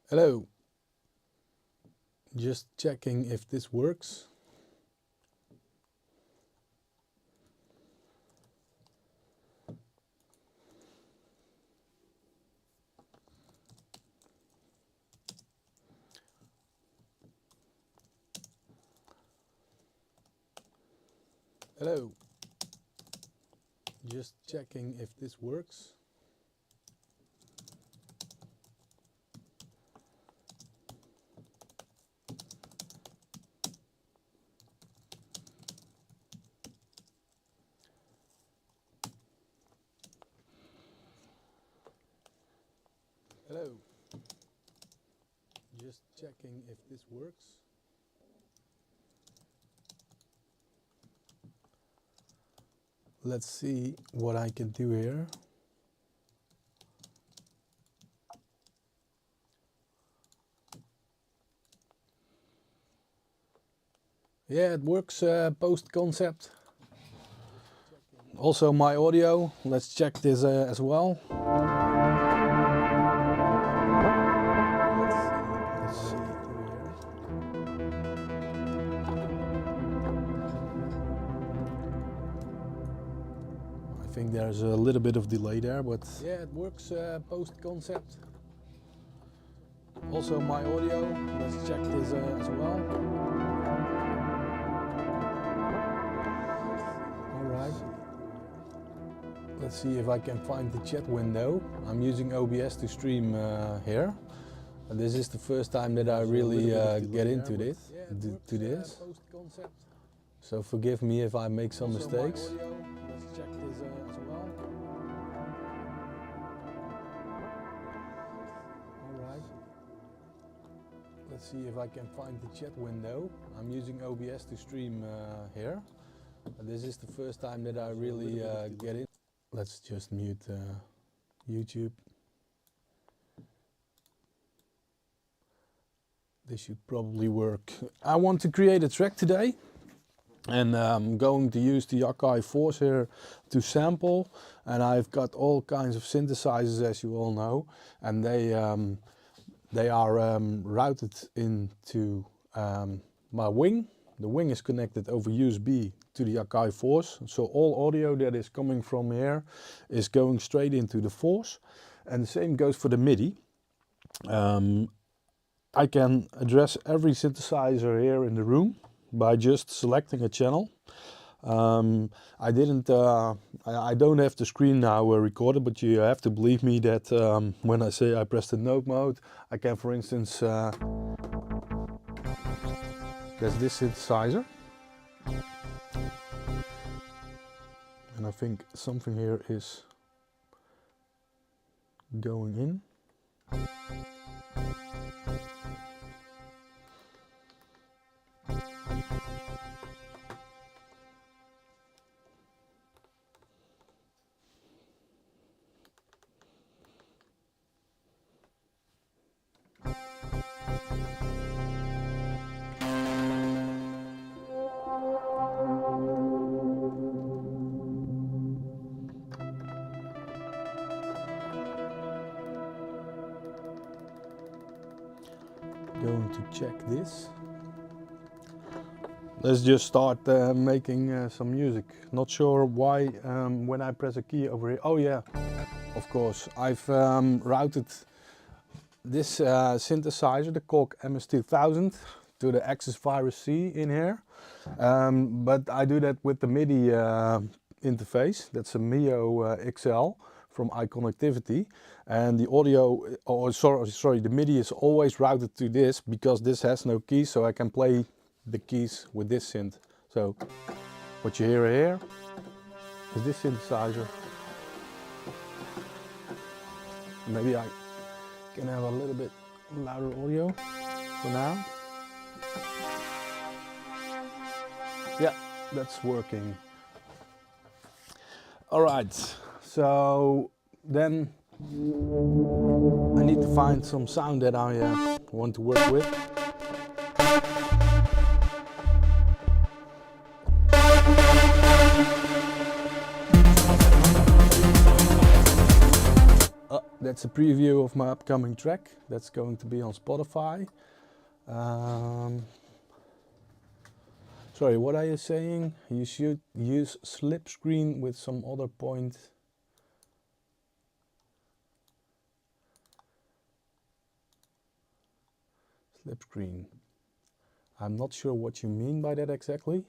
Hello. Just checking if this works. Hello. Just checking if this works. Hello. Just checking if this works. Let's see what I can do here. Yeah, it works post concept. Also my audio, let's check this as well. Let's see here. I think there's a little bit of delay there, but yeah, it works post concept. Also my audio, let's check this as well. Alright. Let's see if I can find the chat window. I'm using OBS to stream here. This is the first time that I really get into this. So forgive me if I make some mistakes. Let's check this as well. Alright. Let's see if I can find the chat window. I'm using OBS to stream here. This is the first time that I really get in. Let's just mute YouTube. This should probably work. I want to create a track today, and I'm going to use the Akai Force here to sample, and I've got all kinds of synthesizers, as you all know, and they are routed into my wing. The wing is connected over USB to the Akai Force, so all audio that is coming from here is going straight into the Force, and the same goes for the MIDI. I can address every synthesizer here in the room by just selecting a channel. I don't have the screen now recorded, but you have to believe me that when I say I press the note mode, I can, for instance, there's this synthesizer, and I think something here is going in. Going to check this. Let's just start making some music. Not sure why when I press a key over here. Oh yeah, of course. I've routed this synthesizer, the Korg MS2000, to the Axis Virus C in here. But I do that with the MIDI interface. That's a Mio XL from iConnectivity, and the audio, the MIDI is always routed to this because this has no keys, so I can play the keys with this synth. So what you hear here is this synthesizer. Maybe I can have a little bit louder audio for now. Yeah, that's working. All right. So then I need to find some sound that I want to work with. that's a preview of my upcoming track. That's going to be on Spotify. Sorry, what are you saying? You should use slipstream with some other point. Slipstream. I'm not sure what you mean by that exactly.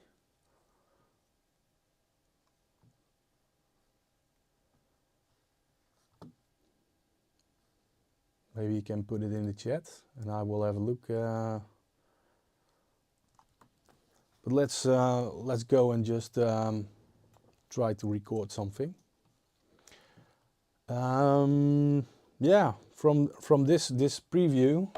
Maybe you can put it in the chat and I will have a look. But let's go and just try to record something. Yeah, from this preview,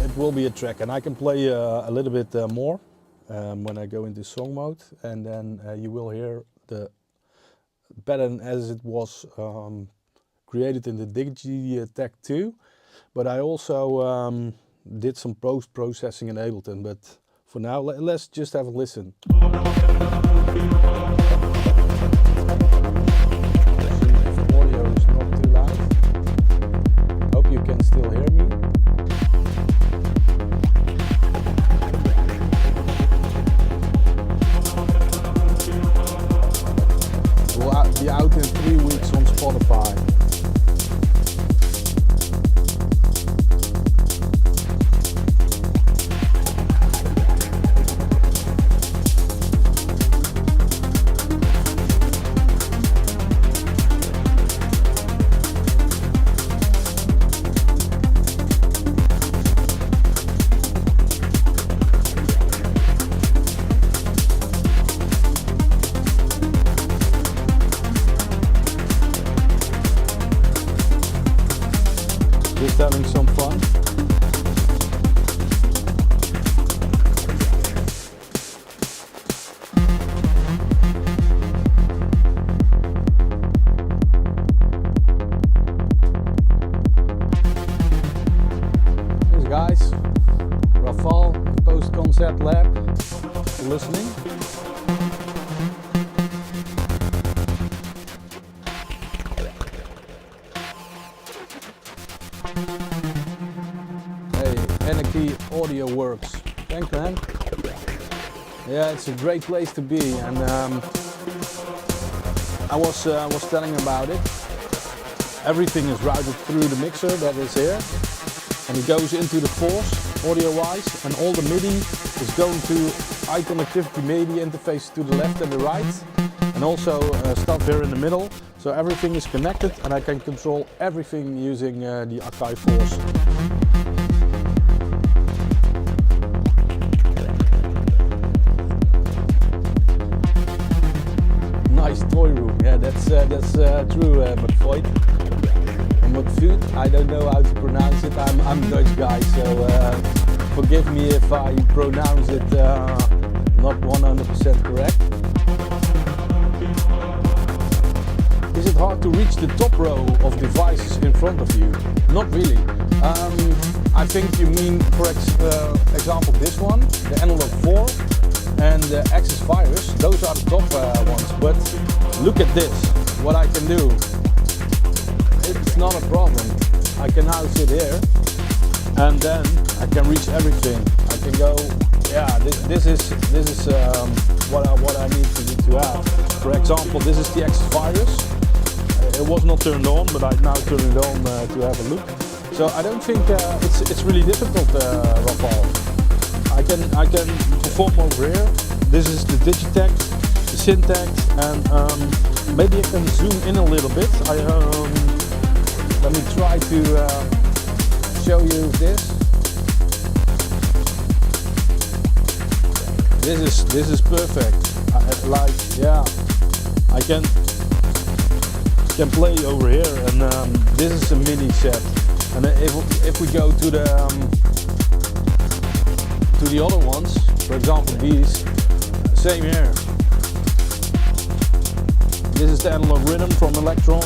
it will be a track, and I can play a little bit more when I go into song mode, and then you will hear the pattern as it was created in the Digitakt 2, but I also did some post-processing in Ableton. But for now, let's just have a listen. If the audio is not too loud. Hope you can still hear me. Be out in 3 weeks on Spotify. Just having some fun. Thanks guys. Rafal, Post Concept Lab, for listening. Audio works. Thanks, man. Yeah, it's a great place to be, and I was telling about it. Everything is routed through the mixer that is here, and it goes into the force audio-wise, and all the MIDI is going to iConnectivity MIDI interface to the left and the right, and also stuff here in the middle. So everything is connected, and I can control everything using the Akai force. Toy room, yeah, that's true, McFoy. And McFood, I don't know how to pronounce it. I'm a Dutch guy, so forgive me if I pronounce it not 100% correct. Is it hard to reach the top row of devices in front of you? Not really. I think you mean, for example, this one, the Analog 4. And the Access Virus, those are the top ones. But look at this, what I can do. It's not a problem. I can now sit here, and then I can reach everything. I can go, yeah, this is what I need to have. For example, this is the Access Virus. It was not turned on, but I now turn it on to have a look. So I don't think it's really difficult, Rafal. I can perform over here. This is the Digitakt, the Syntakt, and maybe I can zoom in a little bit. Let me try to show you this. This is perfect. I can play over here, and this is a MIDI set. And if we go to the other ones, for example these, same here. This is the Analog Rytm from Elektron,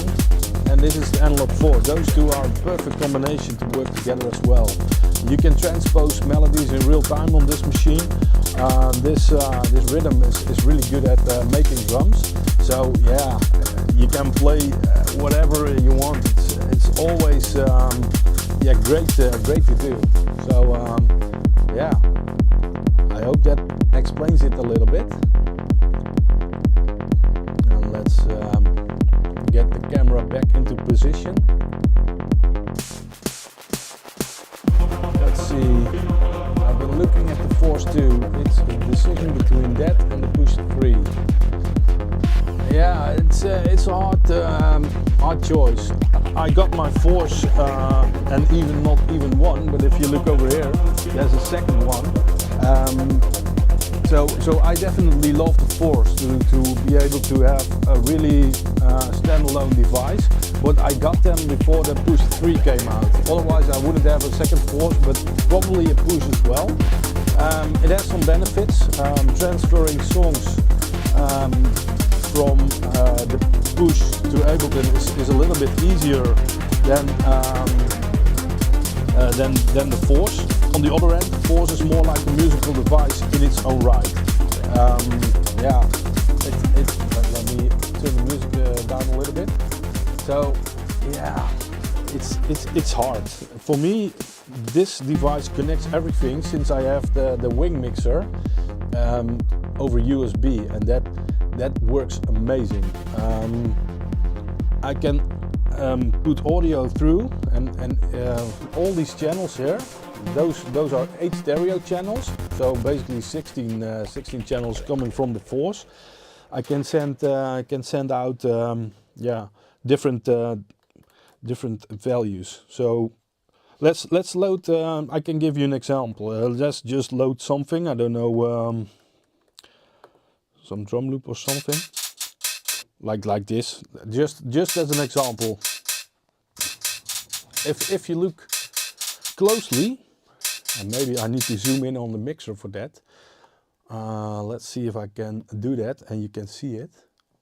and this is the Analog 4. Those two are a perfect combination to work together as well. You can transpose melodies in real time on this machine. This Rytm is really good at making drums. So yeah, you can play whatever you want. It's always yeah, great to do. So yeah, I hope that explains it a little bit. And let's get the camera back into position. Let's see. I've been looking at the Force 2. It's a decision between that and the Push 3. Yeah, it's a hard choice. I got my Force and even not even one, but if you look over here, there's a second one. So I definitely love the Force to be able to have a really standalone device, but I got them before the Push 3 came out. Otherwise I wouldn't have a second Force, but probably a Push as well. It has some benefits. Transferring songs from the Push to Ableton is a little bit easier than the Force. On the other end, the Force is more like a musical device in its own right. Yeah, let me turn the music down a little bit. So yeah, it's hard. For me, this device connects everything since I have the wing mixer over USB, and that works amazing. I can put audio through and all these channels here. Those are 8 stereo channels, so basically 16 channels coming from the Force. I can send out yeah, different values. So let's load. I can give you an example. Let's just load something. I don't know, some drum loop or something like this. Just as an example. If you look closely. And maybe I need to zoom in on the mixer for that. Let's see if I can do that and you can see it.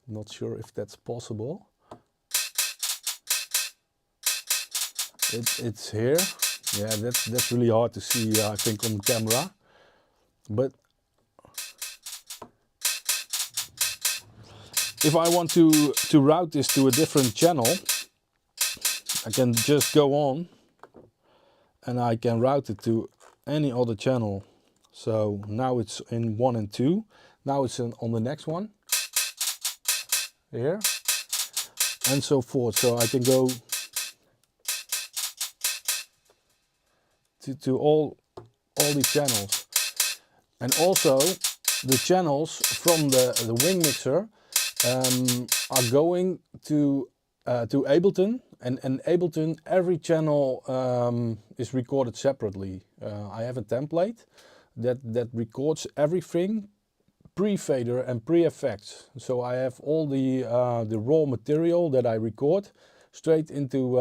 Not sure if that's possible. It's here. Yeah, that's really hard to see, I think, on camera. But if I want to route this to a different channel, I can just go on and I can route it to any other channel. So now it's in 1 and 2. Now it's on the next one here, and so forth. So I can go to all these channels, and also the channels from the wing mixer are going to Ableton. And Ableton, every channel is recorded separately. I have a template that records everything, pre-fader and pre-effects. So I have all the raw material that I record straight into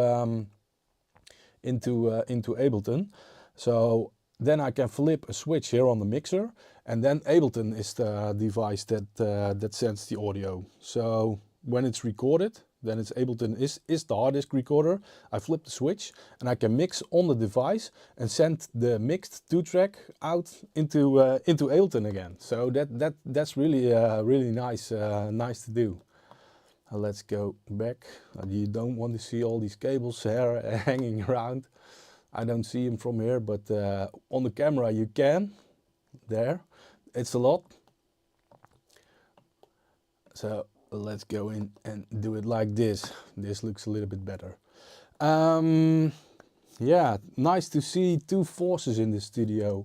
Ableton. So then I can flip a switch here on the mixer, and then Ableton is the device that sends the audio. So when it's recorded, then it's Ableton is the hard disk recorder. I flip the switch and I can mix on the device and send the mixed 2-track out into Ableton again. So that's really really nice to do. Let's go back. You don't want to see all these cables here hanging around. I don't see them from here, but on the camera you can. There, it's a lot. So let's go in and do it like this. This looks a little bit better. Yeah, nice to see 2 Forces in the studio.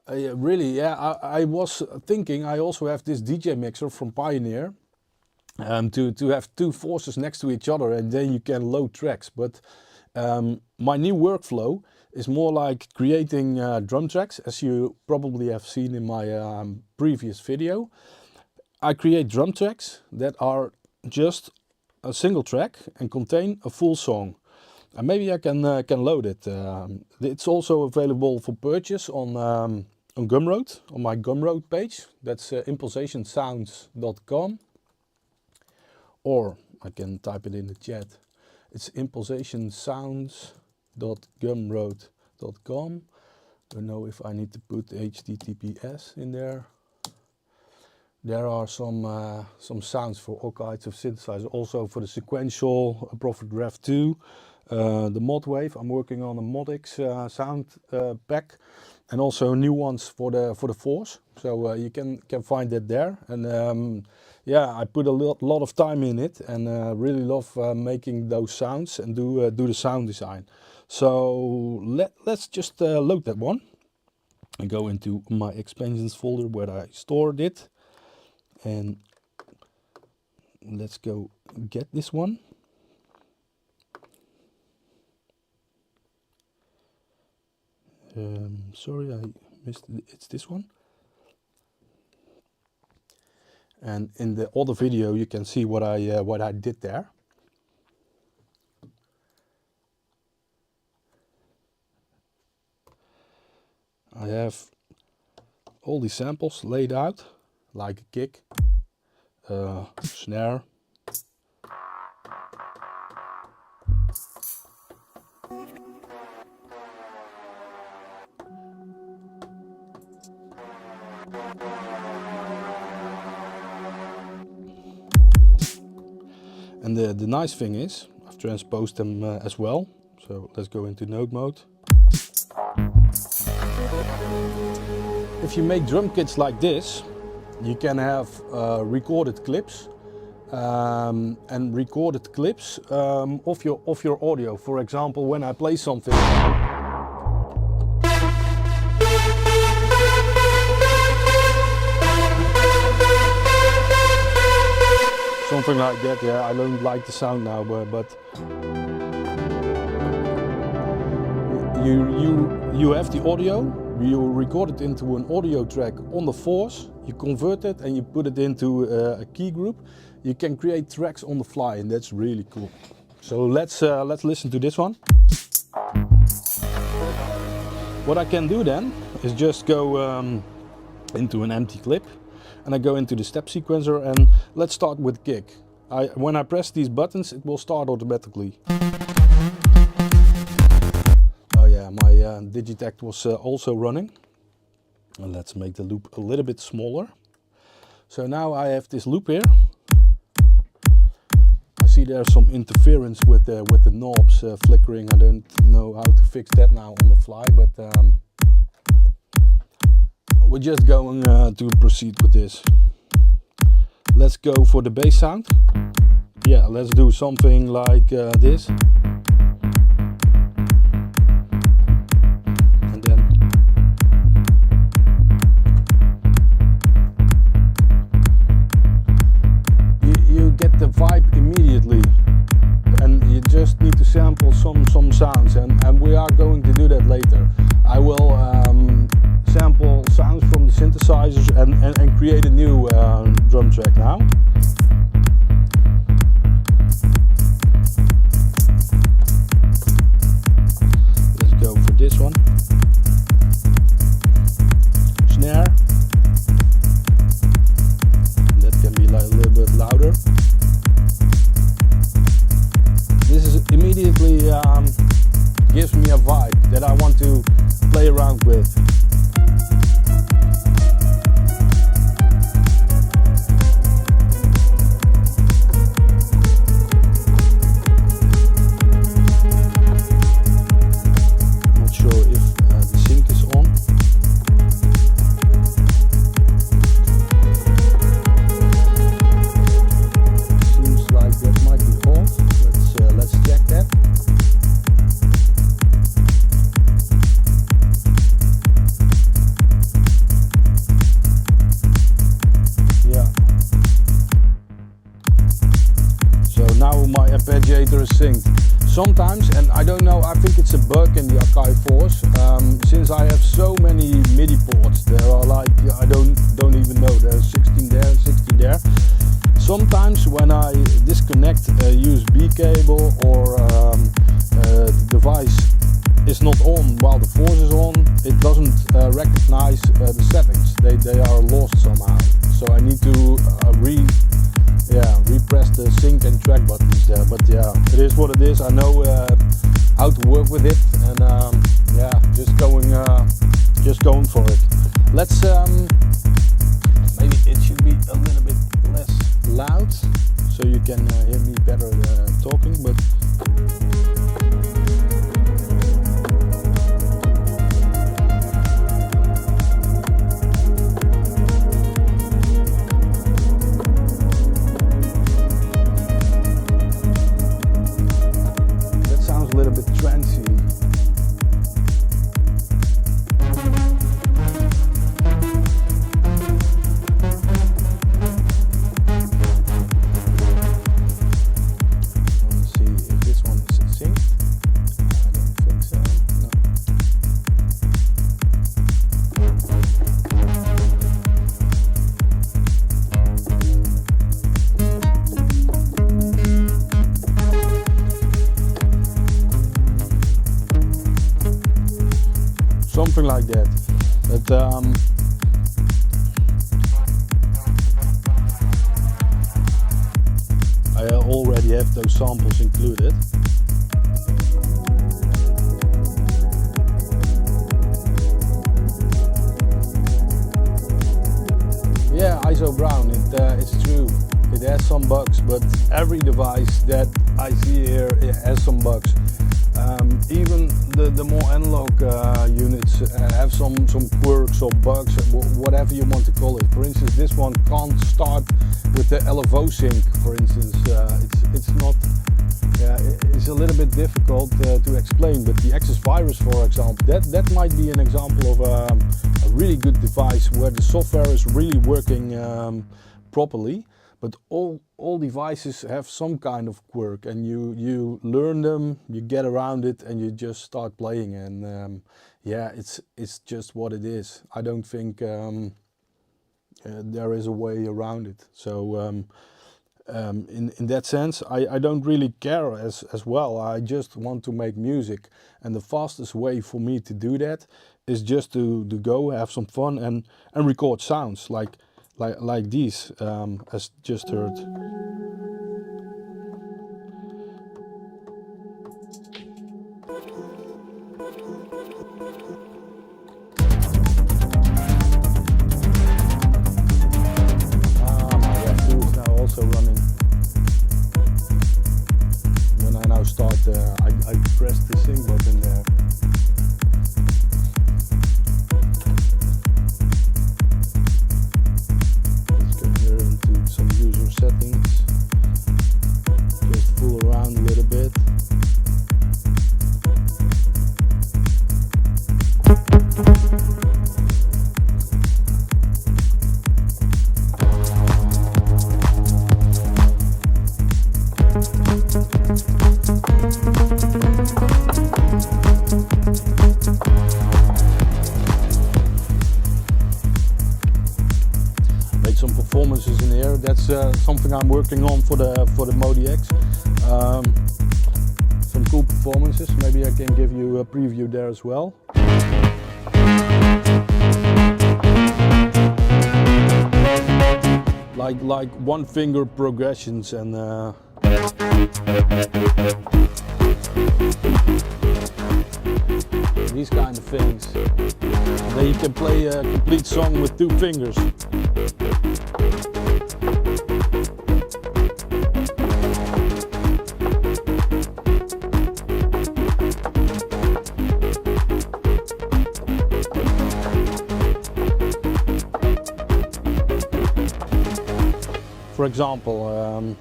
Really, yeah, I was thinking I also have this DJ mixer from Pioneer. To have 2 Forces next to each other, and then you can load tracks. But my new workflow is more like creating drum tracks, as you probably have seen in my previous video. I create drum tracks that are just a single track and contain a full song. And maybe I can load it. It's also available for purchase on Gumroad, on my Gumroad page. That's impulsationsounds.com. Or I can type it in the chat. It's impulsationsounds.gumroad.com. Don't know if I need to put HTTPS in there. There are some sounds for all kinds of synthesizers, also for the Sequential, Prophet Rev 2, the Modwave. I'm working on a MODX sound pack, and also new ones for the Force. So you can find that there. And yeah, I put a lot of time in it, and really love making those sounds and do the sound design. So let's just load that one. I go into my expansions folder where I stored it. And let's go get this one. Sorry, I missed it. It's this one. And in the other video, you can see what I did there. I have all these samples laid out, like a kick, snare, and the nice thing is I've transposed them as well. So let's go into node mode. If you make drum kits like this, you can have recorded clips and recorded clips of your audio. For example, when I play something like that, yeah, I don't like the sound now, but you have the audio, you record it into an audio track on the Force, you convert it and you put it into a key group. You can create tracks on the fly, and that's really cool. So let's listen to this one. What I can do then is just go into an empty clip, and I go into the step sequencer, and let's start with kick. When I press these buttons, it will start automatically. Oh yeah, my Digitakt was also running. And let's make the loop a little bit smaller. So now I have this loop here. I see there's some interference with the knobs flickering. I don't know how to fix that now on the fly, but we're just going to proceed with this. Let's go for the bass sound. Yeah, let's do something like this. And then you get the vibe immediately, and you just need to sample some sounds, and we are going to do that later. I will sample sounds from the synthesizers and create a new drum track now. Let's go for this one. Snare. That can be like a little bit louder. This is immediately gives me a vibe that I want to play around with. Sometimes, and I don't know, I think it's a bug in the Akai Force, since I have so many MIDI ports, there are like, I don't even know, there's 16 there, 16 there. Sometimes when I disconnect a USB cable or the device is not on while the Force is on, it doesn't recognize the settings, they are lost somehow. So I need to repress the sync and track buttons there, but yeah, it is what it is. I know how to work with it, and yeah, just going for it. Let's maybe it should be a a little bit less loud so you can hear me better talking, but that sounds a little bit trancey. Something like that. But I already have those samples included. Yeah, ISO Brown, it's true. It has some bugs, but every device that I see here, it has some bugs. Even the more analog units have some quirks or bugs, whatever you want to call it. For instance, this one can't start with the LFO sync, for instance. It's not, it's a little bit difficult to explain, but the Access Virus, for example, that might be an example of a really good device where the software is really working properly. But all devices have some kind of quirk, and you learn them, you get around it, and you just start playing. And yeah, it's just what it is. I don't think there is a way around it. So in that sense, I don't really care as well. I just want to make music, and the fastest way for me to do that is just to go have some fun and record sounds like these, as just heard. My Web 2 is now also running. When I now start, I press the sync button there. Some user settings, just fool around a little bit. Some performances in here. That's something I'm working on for the MODX. Some cool performances. Maybe I can give you a preview there as well. Like one finger progressions and these kind of things. And then you can play a complete song with 2 fingers. For example,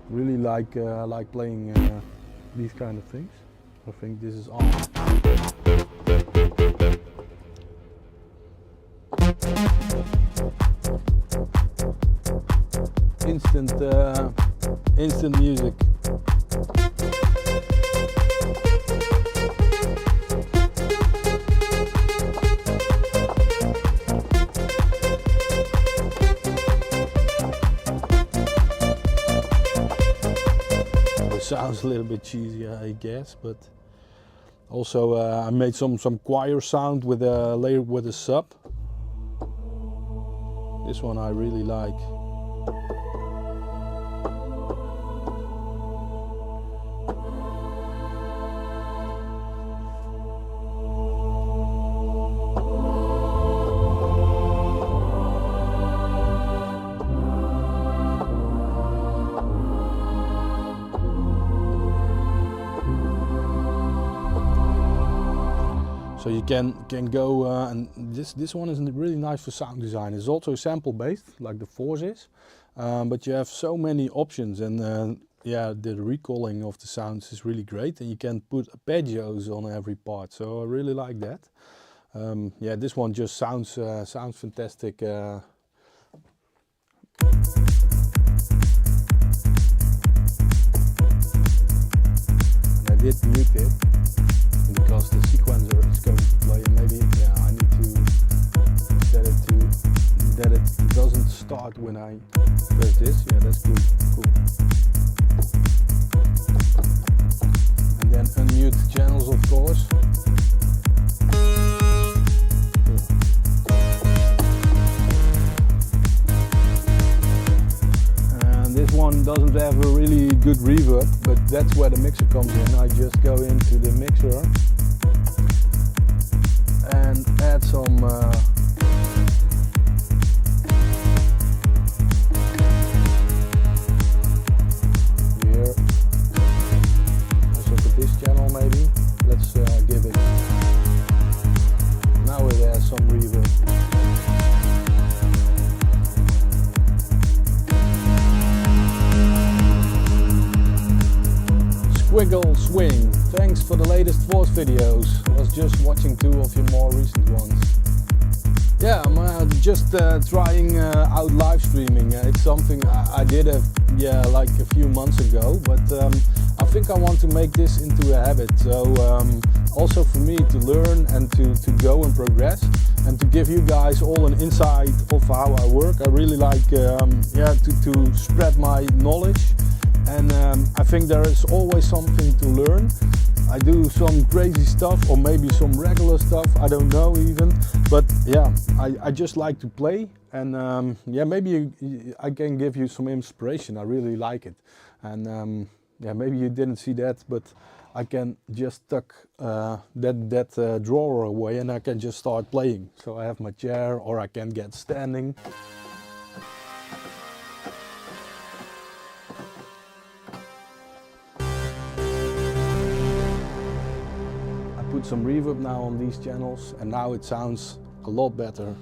really like playing these kind of things. I think this is on. Instant music. Sounds a little bit cheesy, I guess, but also I made some choir sound with a layer with a sub. This one I really like. So you can go and this one is really nice for sound design. It's also sample based like the Force is, but you have so many options, and yeah, the recalling of the sounds is really great, and you can put arpeggios on every part. So I really like that. Yeah, this one just sounds fantastic. And I did mute it because the sequencer is going to play, and maybe I need to set it to that it doesn't start when I press this. Yeah, that's good, cool. And then unmute the channels, of course. And this one doesn't have a really good reverb, but that's where the mixer comes in. I just go into the mixer and add some here. Also for this channel maybe. Let's give it. Now it has some reverb. Squiggle Swing, thanks for the latest Force videos. Was just watching 2 of your more recent ones. Yeah, I'm just trying out live streaming. It's something I did like a few months ago, but I think I want to make this into a habit. So also for me to learn and to go and progress, and to give you guys all an insight of how I work. I really like to spread my knowledge. And I think there is always something to learn. I do some crazy stuff, or maybe some regular stuff, I don't know even. But yeah, I just like to play, and yeah, maybe I can give you some inspiration. I really like it. And yeah, maybe you didn't see that, but I can just tuck that drawer away and I can just start playing. So I have my chair, or I can get standing. Put some reverb now on these channels, and now it sounds a lot better.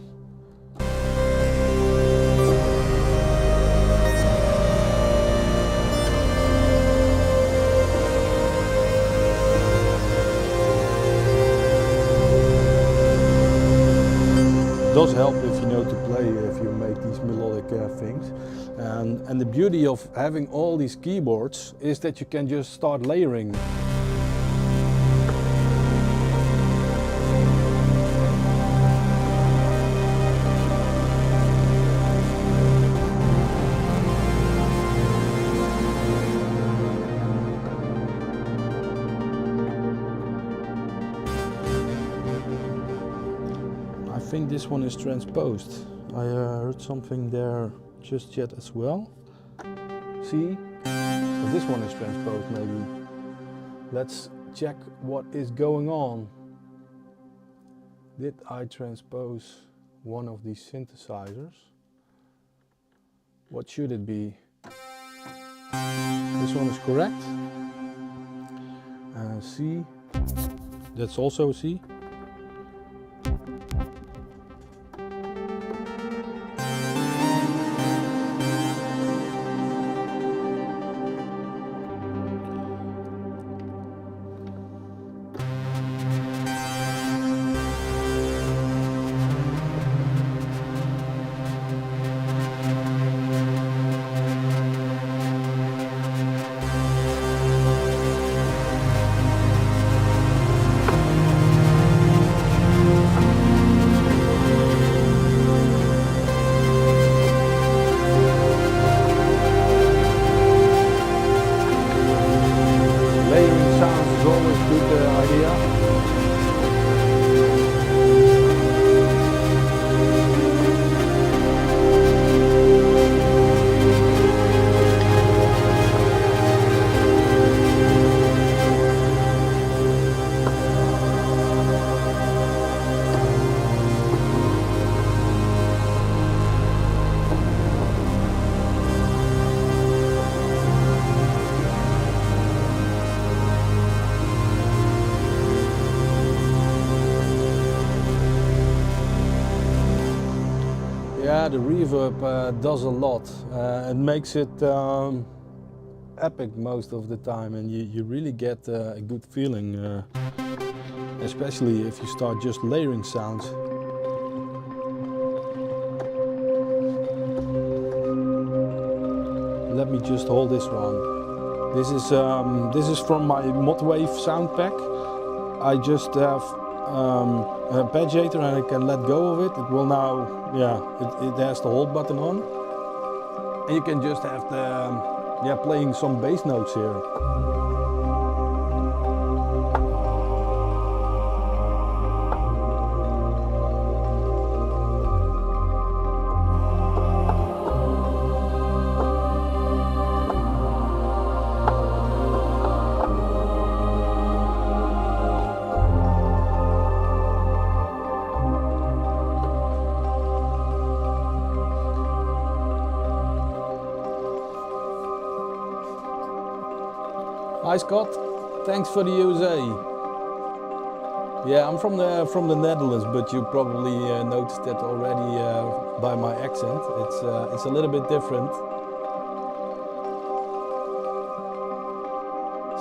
It does help if you know to play, if you make these melodic things. And the beauty of having all these keyboards is that you can just start layering. I think this one is transposed. I heard something there just yet as well. See? But this one is transposed maybe. Let's check what is going on. Did I transpose one of these synthesizers? What should it be? This one is correct. C. That's also C. Yeah, the reverb does a lot. It makes it epic most of the time, and you really get a good feeling, especially if you start just layering sounds. Let me just hold this one. This is from my Modwave sound pack. I just have a paginator and I can let go of it. It will now, yeah, it has the hold button on, and you can just have the playing some bass notes here. Hi Scott, thanks for the USA. Yeah, I'm from the Netherlands, but you probably noticed that already by my accent. It's a little bit different.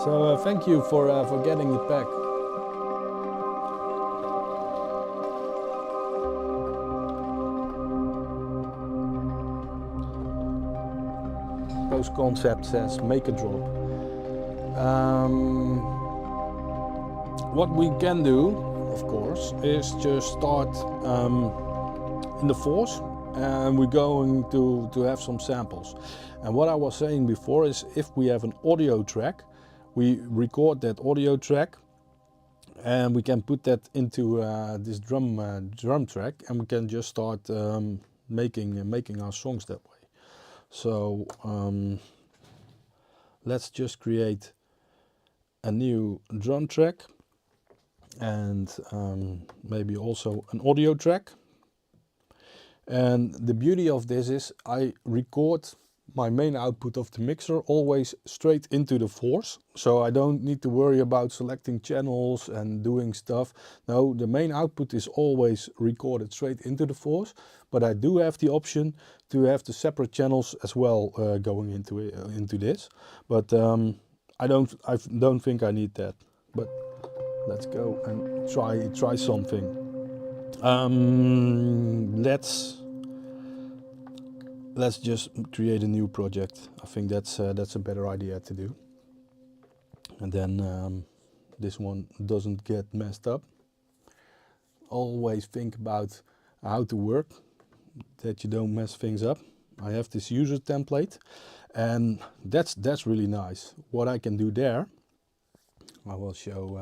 So thank you for getting the pack. Post concept says make a drop. What we can do, of course, is just start in the fours, and we're going to have some samples. And what I was saying before is, if we have an audio track, we record that audio track, and we can put that into this drum track, and we can just start making our songs that way. So let's just create a new drum track, and maybe also an audio track. And the beauty of this is I record my main output of the mixer always straight into the fours, so I don't need to worry about selecting channels and doing stuff. No, the main output is always recorded straight into the fours, but I do have the option to have the separate channels as well going into this, but I don't think I need that. But let's go and try something. Let's just create a new project. I think that's a better idea to do. And then this one doesn't get messed up. Always think about how to work, that you don't mess things up. I have this user template, and that's really nice. What I can do there, I will show.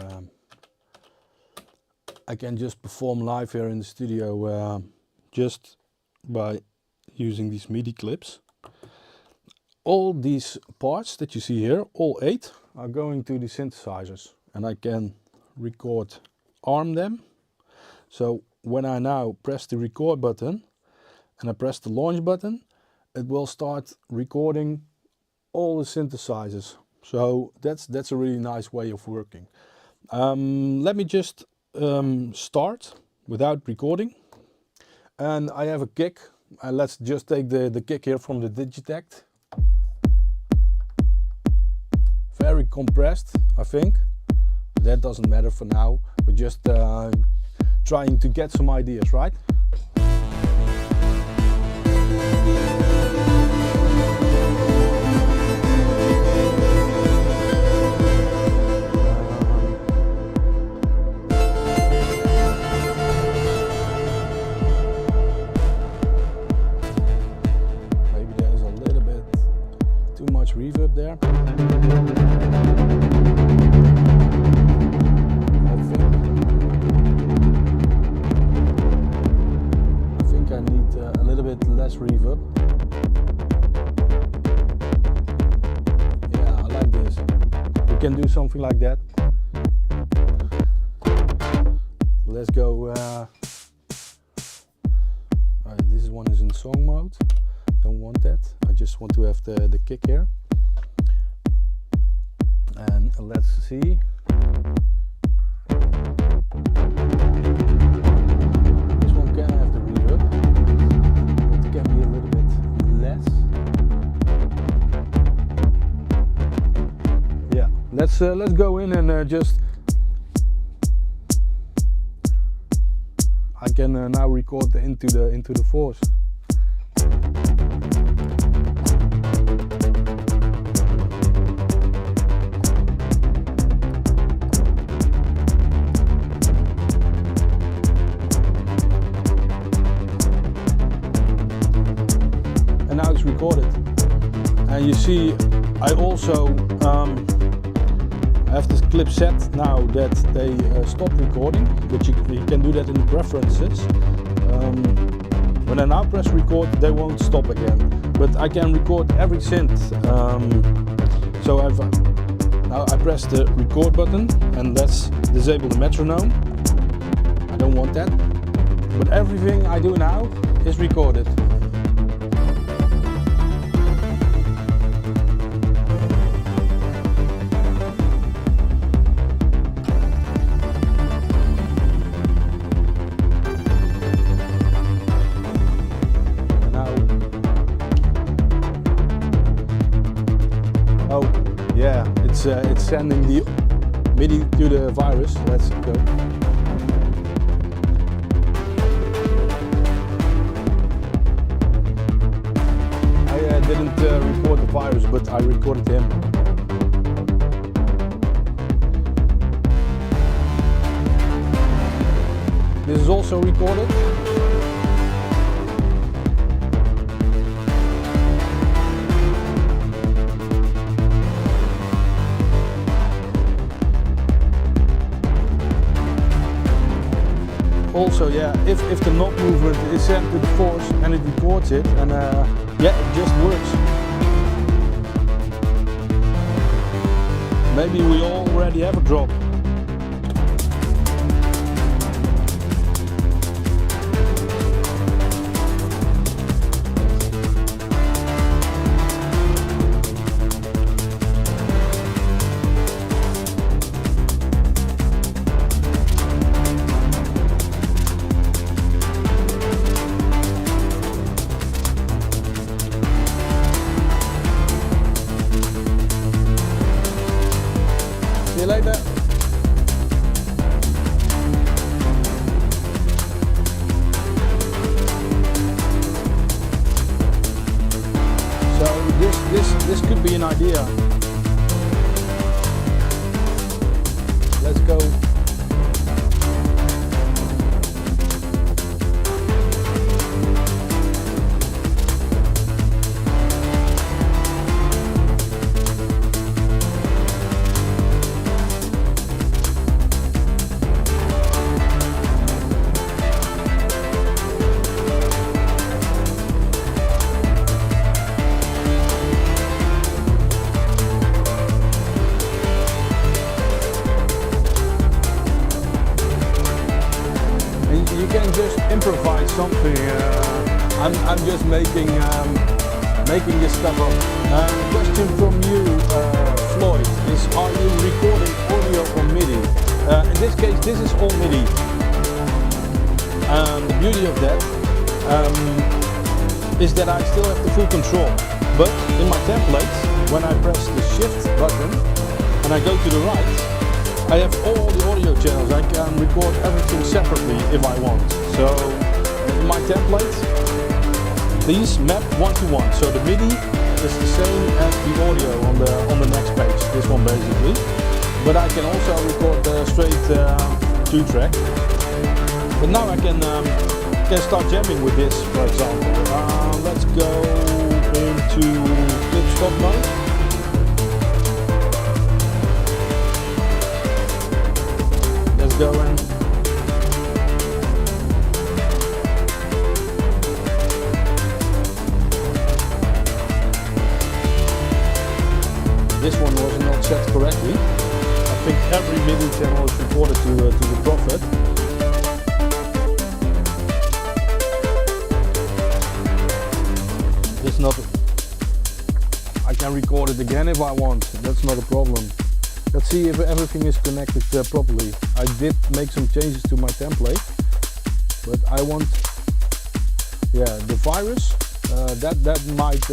I can just perform live here in the studio just by using these MIDI clips. All these parts that you see here, all 8, are going to the synthesizers, and I can arm them. So when I now press the record button and I press the launch button, it will start recording all the synthesizers. So that's a really nice way of working. Let me just start without recording, and I have a kick. Let's just take the kick here from the Digitakt. Very compressed, I think. That doesn't matter for now. We're just trying to get some ideas, right? Reverb there. I think I need a little bit less reverb. Yeah, I like this. We can do something like that. Let's go. This one is in song mode. Don't want that. I just want to have the kick here. And let's see. This one can have the reverb. It let's go in and just. I can now record into the force. And now it's recorded. And you see, I also have this clip set now that they stop recording, but you can do that in the preferences. When I now press record, they won't stop again, but I can record every synth. So now I press the record button, and let's disable the metronome. I don't want that, but everything I do now is recorded. It's sending the MIDI to the virus. Let's go. I didn't record the virus, but I recorded him. This is also recorded. Also, yeah, if the knob movement is set to the force and it records it, and yeah, it just works. Maybe we already have a drop. See you later. So this could be an idea. Let's go. You can just improvise something. I'm just making this stuff up. Question from you, Floyd, is: are you recording audio or MIDI? In this case, this is all MIDI. The beauty of that is that I still have the full control. But in my templates, when I press the Shift button and I go to the right, I have all the audio channels. I can record everything separately if I want. So in my templates, these map one-to-one. So the MIDI is the same as the audio on the next page. This one basically. But I can also record straight 2-track. But now I can start jamming with this, for example. Let's go into Tiptop mode. Going. This one was not set correctly. I think every MIDI channel is recorded to the Prophet. It's not. I can record it again if I want. That's not a problem. Let's see if everything is connected properly. I did make some changes to my template, but I want, yeah, the virus, that might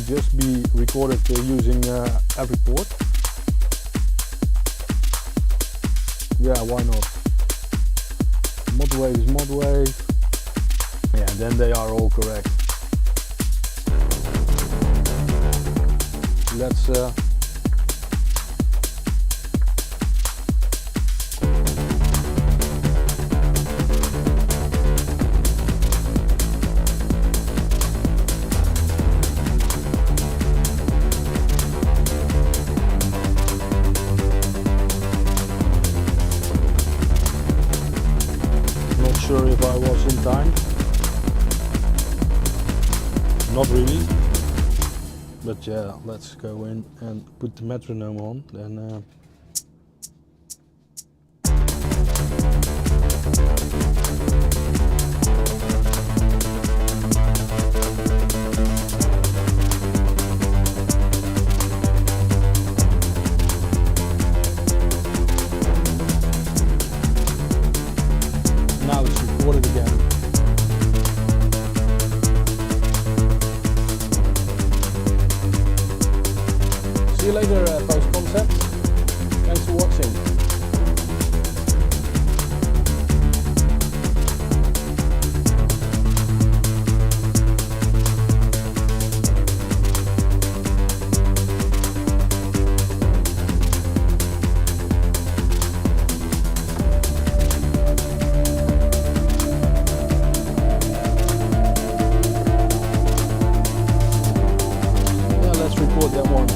just be recorded using every port. Yeah, why not? Modwave is Modwave. Yeah, then they are all correct. Let's not sure if I was in time. Not really. But yeah, let's go in and put the metronome on, then now it's recorded again. See you later, Post Concept. Thanks for watching. Yeah, let's record that one.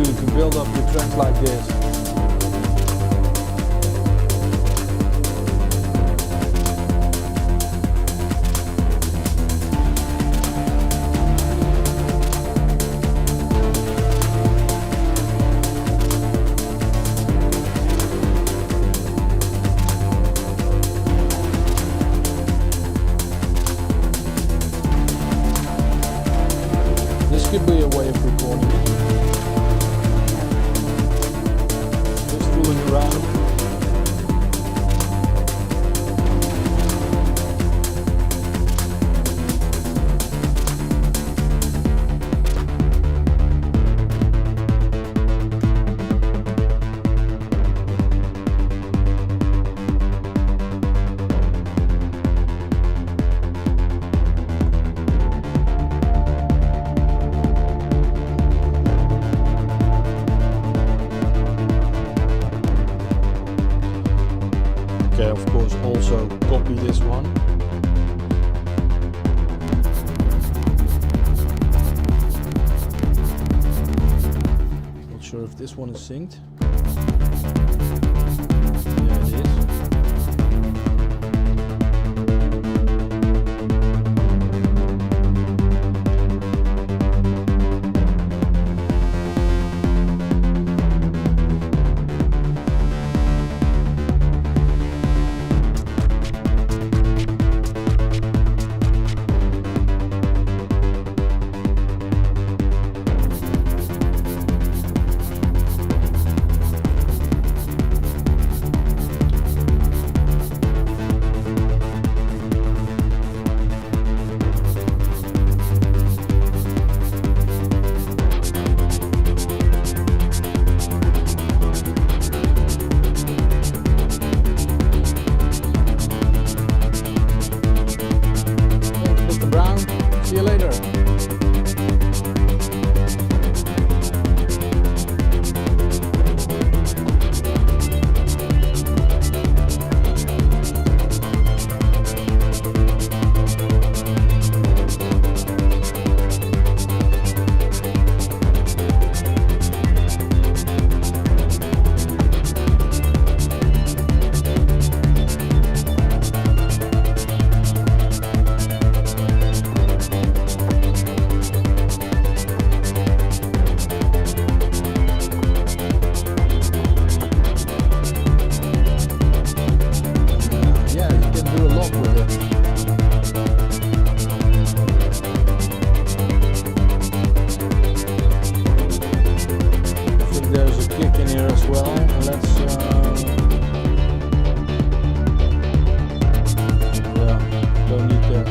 To build up the tracks like this. This could be a way of recording it. Around. Of course, also copy this one. Not sure if this one is synced. Yeah, it is. in here as well. And let's yeah, don't need that.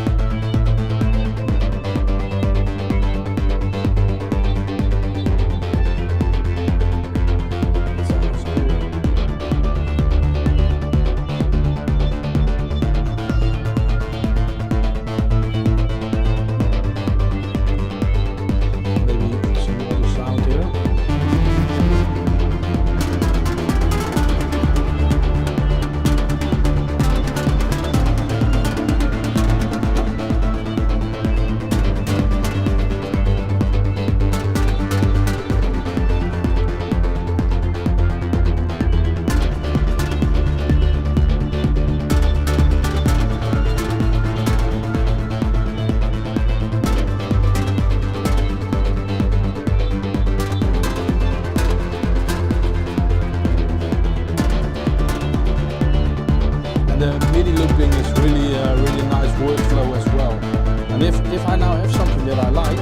If I now have something that I like,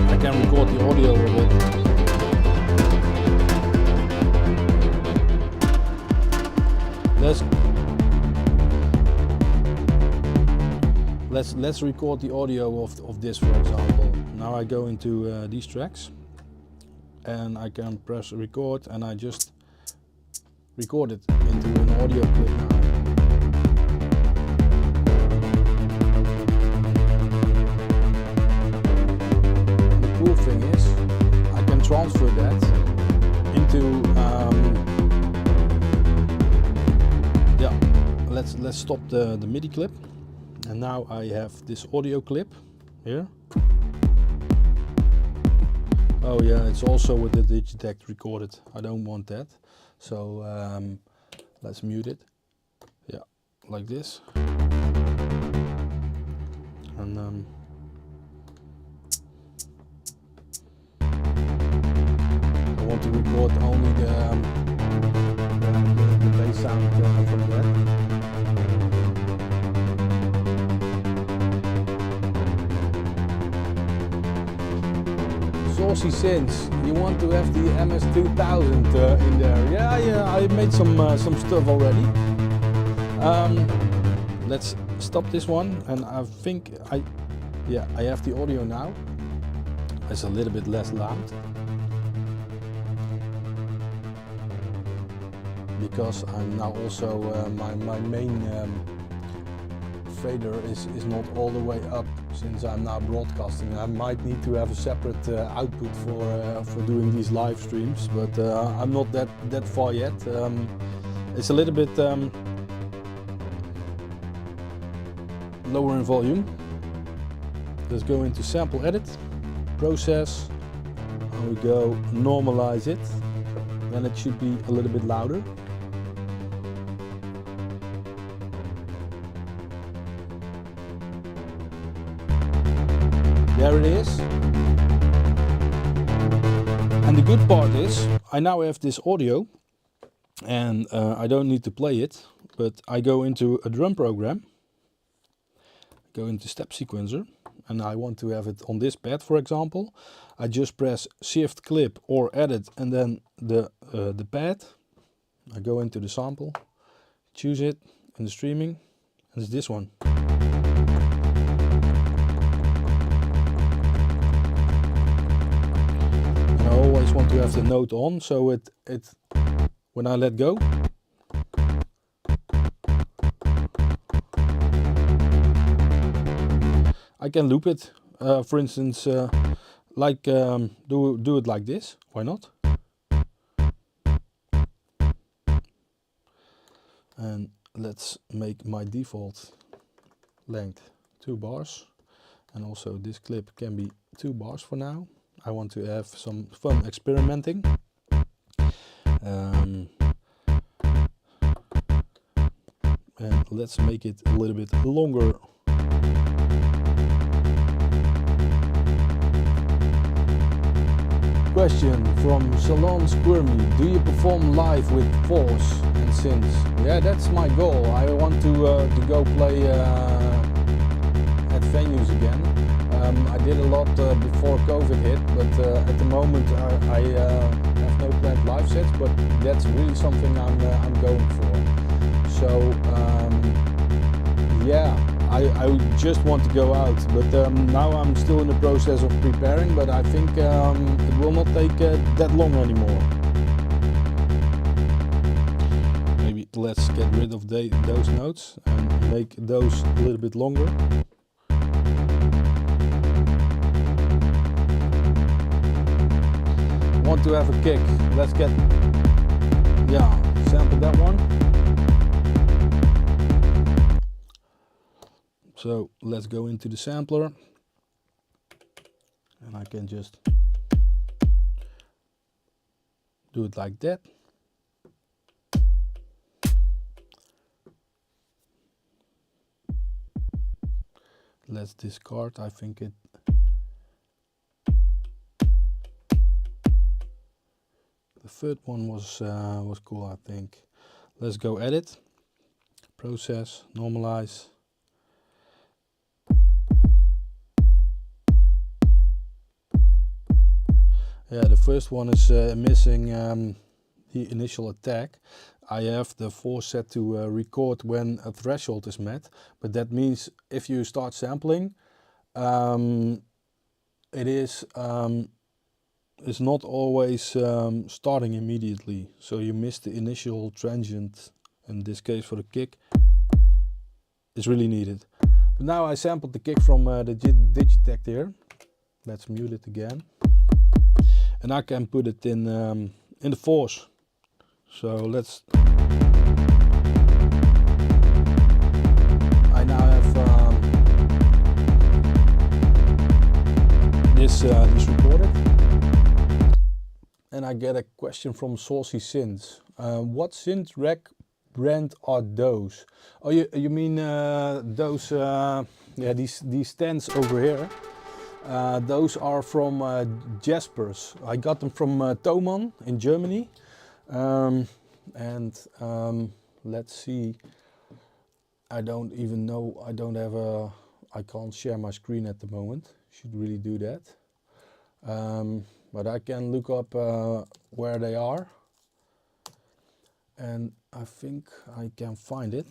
I can record the audio of it. Let's record the audio of this, for example. Now I go into these tracks and I can press record and I just record it into an audio clip now. Thing is, I can transfer that into yeah. Let's stop the MIDI clip, and now I have this audio clip here. Oh yeah, it's also with the Digitakt recorded. I don't want that, so let's mute it. Yeah, like this, and to record only the bass sound from that. Saucy synths, you want to have the MS2000 in there. Yeah, I made some stuff already. Let's stop this one, and I think I have the audio now. It's a little bit less loud. Because I'm now also, my main fader is not all the way up, since I'm now broadcasting. I might need to have a separate output for doing these live streams, but I'm not that far yet. It's a little bit lower in volume. Let's go into sample edit, process, and we go normalize it. Then it should be a little bit louder. There it is. And the good part is, I now have this audio and I don't need to play it, but I go into a drum program, go into step sequencer, and I want to have it on this pad, for example. I just press shift clip or edit and then the pad. I go into the sample, choose it in the streaming, and it's this one. I always want to have the note on, so it when I let go, I can loop it. For instance, like do it like this. Why not? And let's make my default length 2 bars, and also this clip can be 2 bars for now. I want to have some fun experimenting. And let's make it a little bit longer. Question from Salon Squirmy: do you perform live with Force and synths? Yeah, that's my goal. I want to go play at venues again. I did a lot before COVID hit, but at the moment I have no planned live sets, but that's really something I'm going for. So yeah, I just want to go out, but now I'm still in the process of preparing, but I think it will not take that long anymore. Maybe let's get rid of those notes and make those a little bit longer. Want to have a kick. Let's get, yeah, sample that one. So let's go into the sampler, and I can just do it like that. Let's discard, I think it the third one was cool, I think. Let's go edit, process, normalize. Yeah, the first one is missing the initial attack. I have the force set to record when a threshold is met, but that means if you start sampling, it is not always starting immediately, so you miss the initial transient. In this case, for the kick, it's really needed. But now I sampled the kick from the Digitakt here. Let's mute it again, and I can put it in the force. So let's. I now have this recorded, and I get a question from Saucy Synths. What synth rack brand are those? Oh, you mean those? Yeah, these stands over here. Those are from Jaspers. I got them from Thomann in Germany. Let's see. I don't even know. I don't have a. I can't share my screen at the moment. Should really do that. But I can look up where they are, and I think I can find it.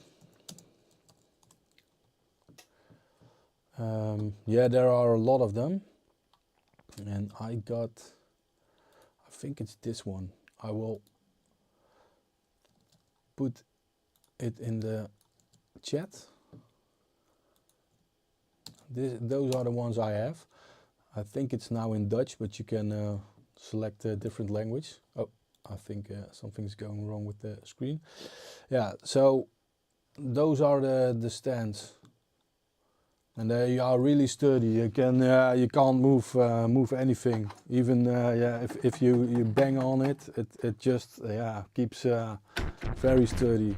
Yeah, there are a lot of them, and I got. I think it's this one. I will put it in the chat. Those are the ones I have. I think it's now in Dutch, but you can select a different language. Oh, I think something's going wrong with the screen. Yeah, so those are the stands, and they are really sturdy. You can't move anything. Even yeah, if you bang on it, it just keeps very sturdy.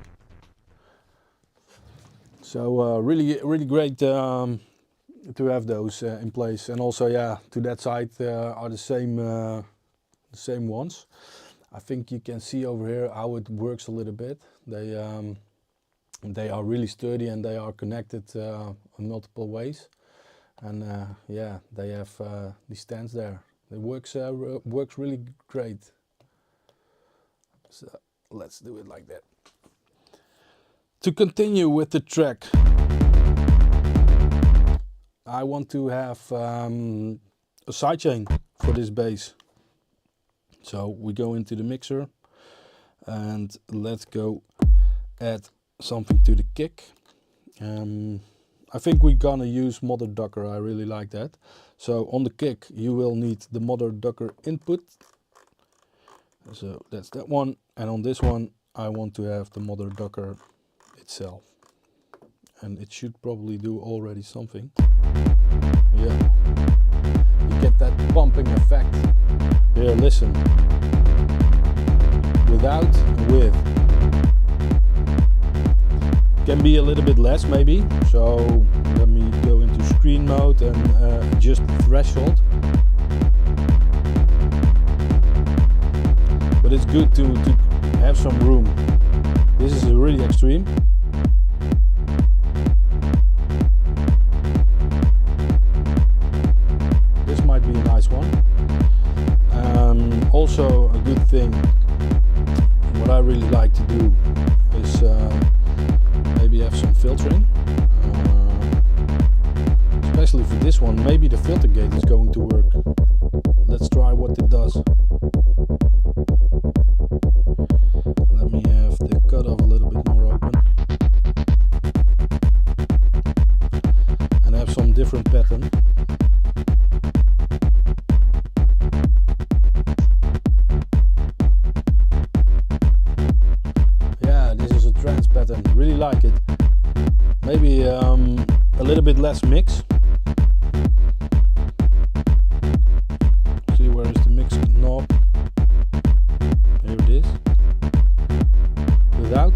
So really great to have those in place, and also yeah, to that side are the same ones. I think you can see over here how it works a little bit. They are really sturdy, and they are connected in multiple ways, and yeah, they have these stands there. It works really great. So let's do it like that. To continue with the track, I want to have a sidechain for this bass. So we go into the mixer, and let's go add something to the kick. I think we're gonna use Modular. I really like that. So on the kick you will need the Modular input. So that's that one, and on this one I want to have the Modular itself, and it should probably do already something. Yeah, you get that pumping effect. Here, listen. Without, with. Can be a little bit less maybe. So let me go into screen mode and adjust the threshold. But it's good to have some room. This is really extreme. This might be a nice one. Also a good thing really like to do is maybe have some filtering. Especially for this one, maybe the filter gate is going to work. Let's try what it does. Let me have the cutoff a little bit more open. And have some different pattern. Yeah, this is a trance pattern, really like it. Maybe a little bit less mix. See, where is the mix knob? Here it is. Without.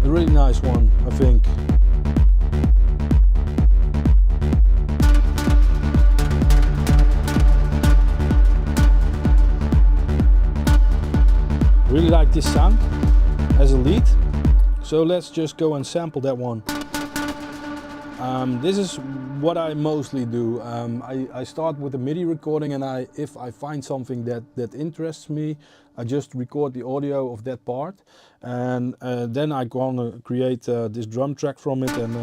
A really nice one, I think. Really like this sound as a lead, so let's just go and sample that one. This is what I mostly do. I start with a MIDI recording, and if I find something that interests me, I just record the audio of that part, and then I gonna create this drum track from it. And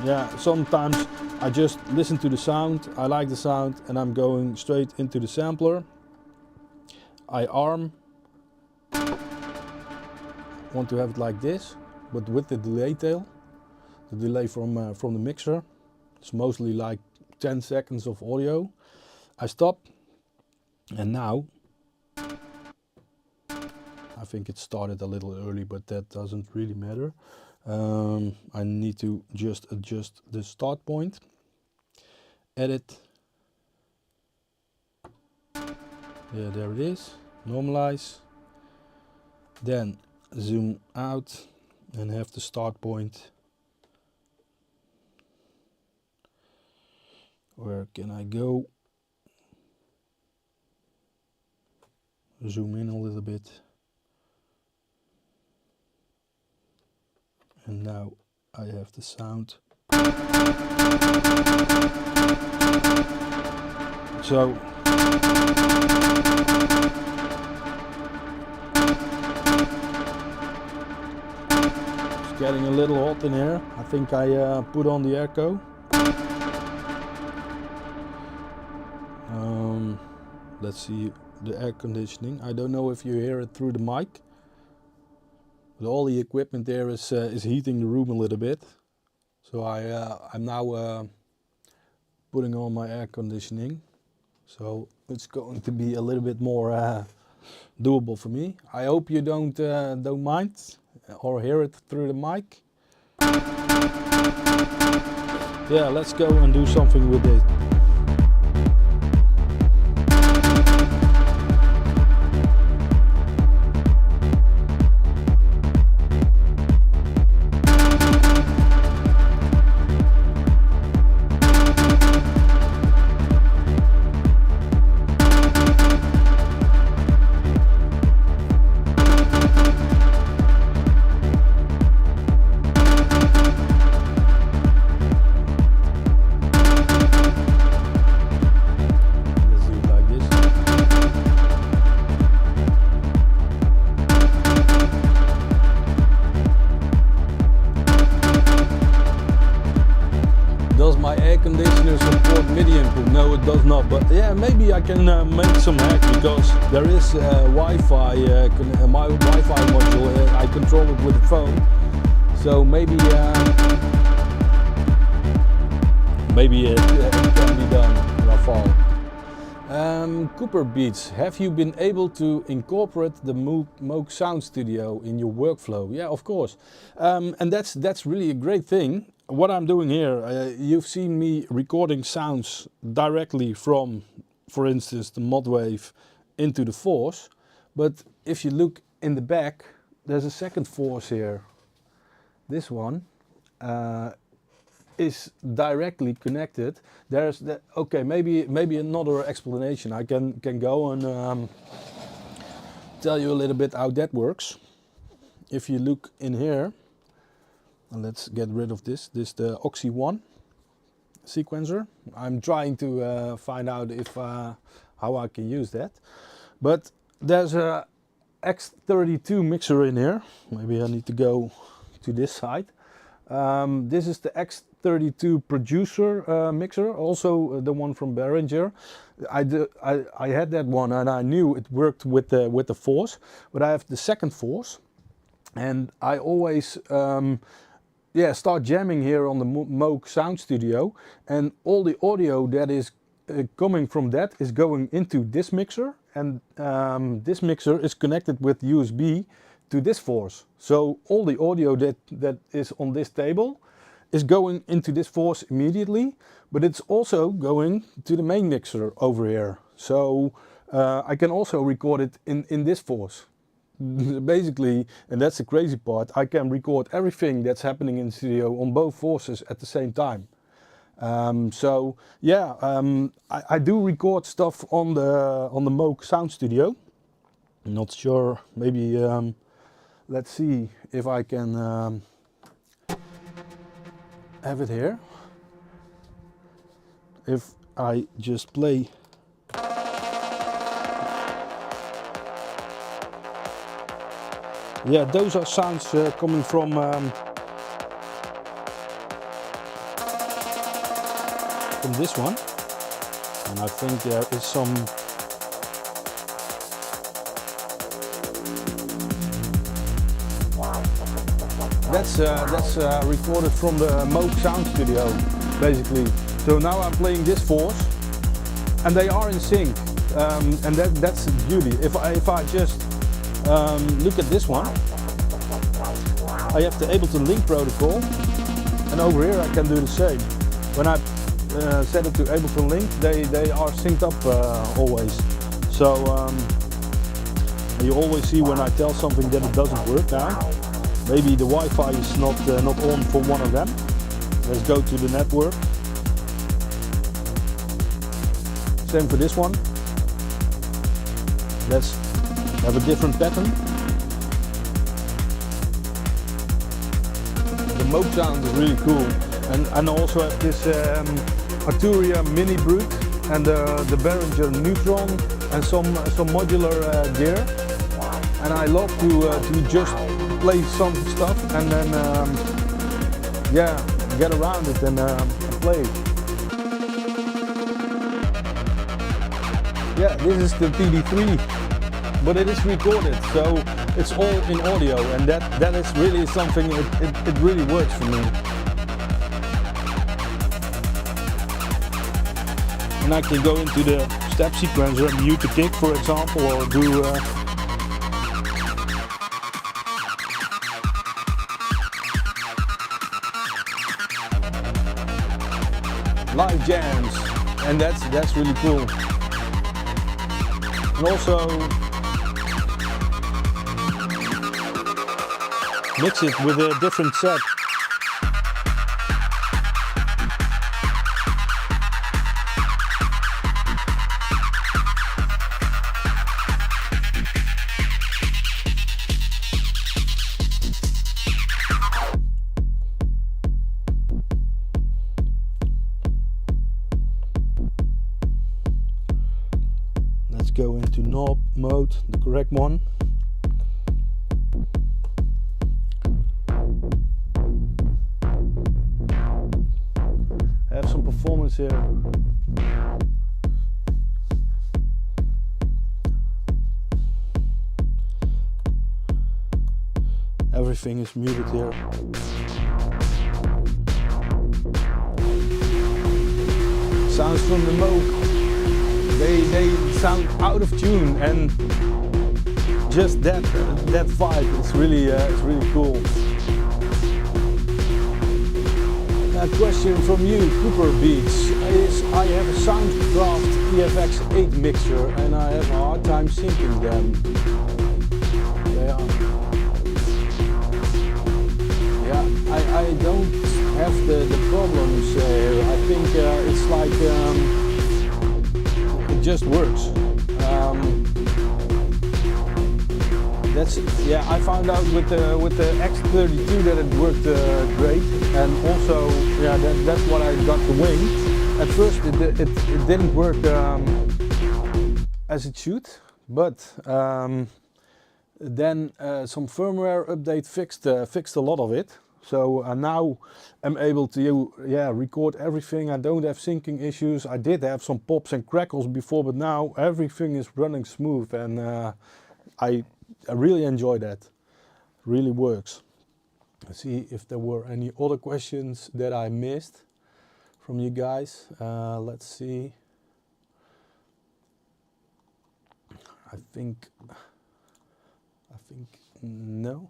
yeah, sometimes I just listen to the sound, I like the sound, and I'm going straight into the sampler. I arm. Want to have it like this, but with the delay tail, the delay from the mixer. It's mostly like 10 seconds of audio. I stop, and now I think it started a little early, but that doesn't really matter. I need to just adjust the start point, edit. Yeah, there it is. Normalize. Then zoom out and have the start point. Where can I go? Zoom in a little bit. And now I have the sound. So getting a little hot in here. I think I put on the airco. Let's see the air conditioning. I don't know if you hear it through the mic, but all the equipment there is heating the room a little bit. So I'm now putting on my air conditioning. So it's going to be a little bit more doable for me. I hope you don't mind or hear it through the mic. Yeah, let's go and do something with it. Does not, but yeah, maybe I can make some hack, because there is Wi-Fi, my Wi-Fi module. I control it with the phone, so maybe it can be done, Rafal. Cooper Beats, have you been able to incorporate the Moog Sound Studio in your workflow? Yeah, of course, and that's really a great thing. What I'm doing here, you've seen me recording sounds directly from, for instance, the Modwave into the Force. But if you look in the back, there's a second Force here. This one is directly connected. There's the, okay, maybe another explanation. I can go and tell you a little bit how that works. If you look in here. And let's get rid of this. This is the Oxy 1. sequencer. I'm trying to find out if how I can use that. But there's a X32 mixer in here. Maybe I need to go to this side. This is the X32 producer mixer, also the one from Behringer. I had that one and I knew it worked with the Force, but I have the second Force, and I always start jamming here on the Moog Sound Studio, and all the audio that is coming from that is going into this mixer, and this mixer is connected with USB to this Force. So all the audio that is on this table is going into this Force immediately, but it's also going to the main mixer over here. So I can also record it in this Force. Basically, and that's the crazy part, I can record everything that's happening in the studio on both Forces at the same time. So yeah, I do record stuff on the Moog Sound Studio. Not sure, maybe let's see if I can have it here. If I just play. Yeah, those are sounds coming from this one, and I think there is some that's recorded from the Moog Sound Studio, basically. So now I'm playing this Force, and they are in sync, and that's the beauty. If I just look at this one, I have the Ableton Link protocol, and over here I can do the same. When I set it to Ableton Link, they are synced up always. So you always see when I tell something that it doesn't work now. Maybe the Wi-Fi is not on for one of them. Let's go to the network. Same for this one. Let's have a different pattern. The Moog sound is really cool, and I also have this Arturia Minibrute and the Behringer Neutron and some modular gear, and I love to just play some stuff and then yeah, get around it and play. Yeah, this is the TD3, but it is recorded, so it's all in audio, and that is really something, it really works for me. And I can go into the step sequencer and mute the kick, for example, or do live jams, and that's really cool. And also mix it with a different set. Go into knob mode, the correct one. Have some performance here. Everything is muted here. Sounds from the Moog. They sound out of tune, and just that vibe is really cool. A question from you, Cooper Beats, is I have a Soundcraft EFX8 mixer and I have a hard time syncing them. Yeah, I don't have the problems here. I think it's like it just works. yeah. I found out with the X32 that it worked great, and also yeah, that's what I got the wing. At first it didn't work as it should, but then some firmware update fixed a lot of it. So now I'm able to record everything. I don't have syncing issues. I did have some pops and crackles before, but now everything is running smooth, and I really enjoy that. Really works. Let's see if there were any other questions that I missed from you guys. Let's see. I think no.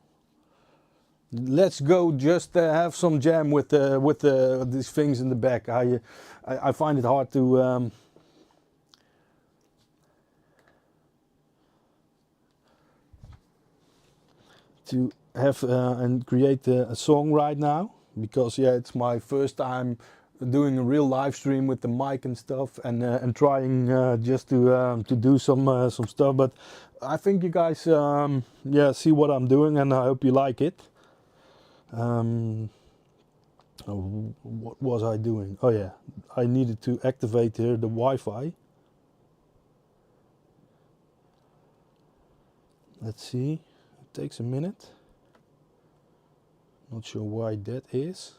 Let's go just have some jam with these things in the back. I find it hard to have and create a song right now, because yeah, it's my first time doing a real live stream with the mic and stuff, and trying just to do some stuff. But I think you guys yeah, see what I'm doing, and I hope you like it. What was I doing? Oh yeah, I needed to activate here the Wi-Fi. Let's see, it takes a minute. Not sure why that is.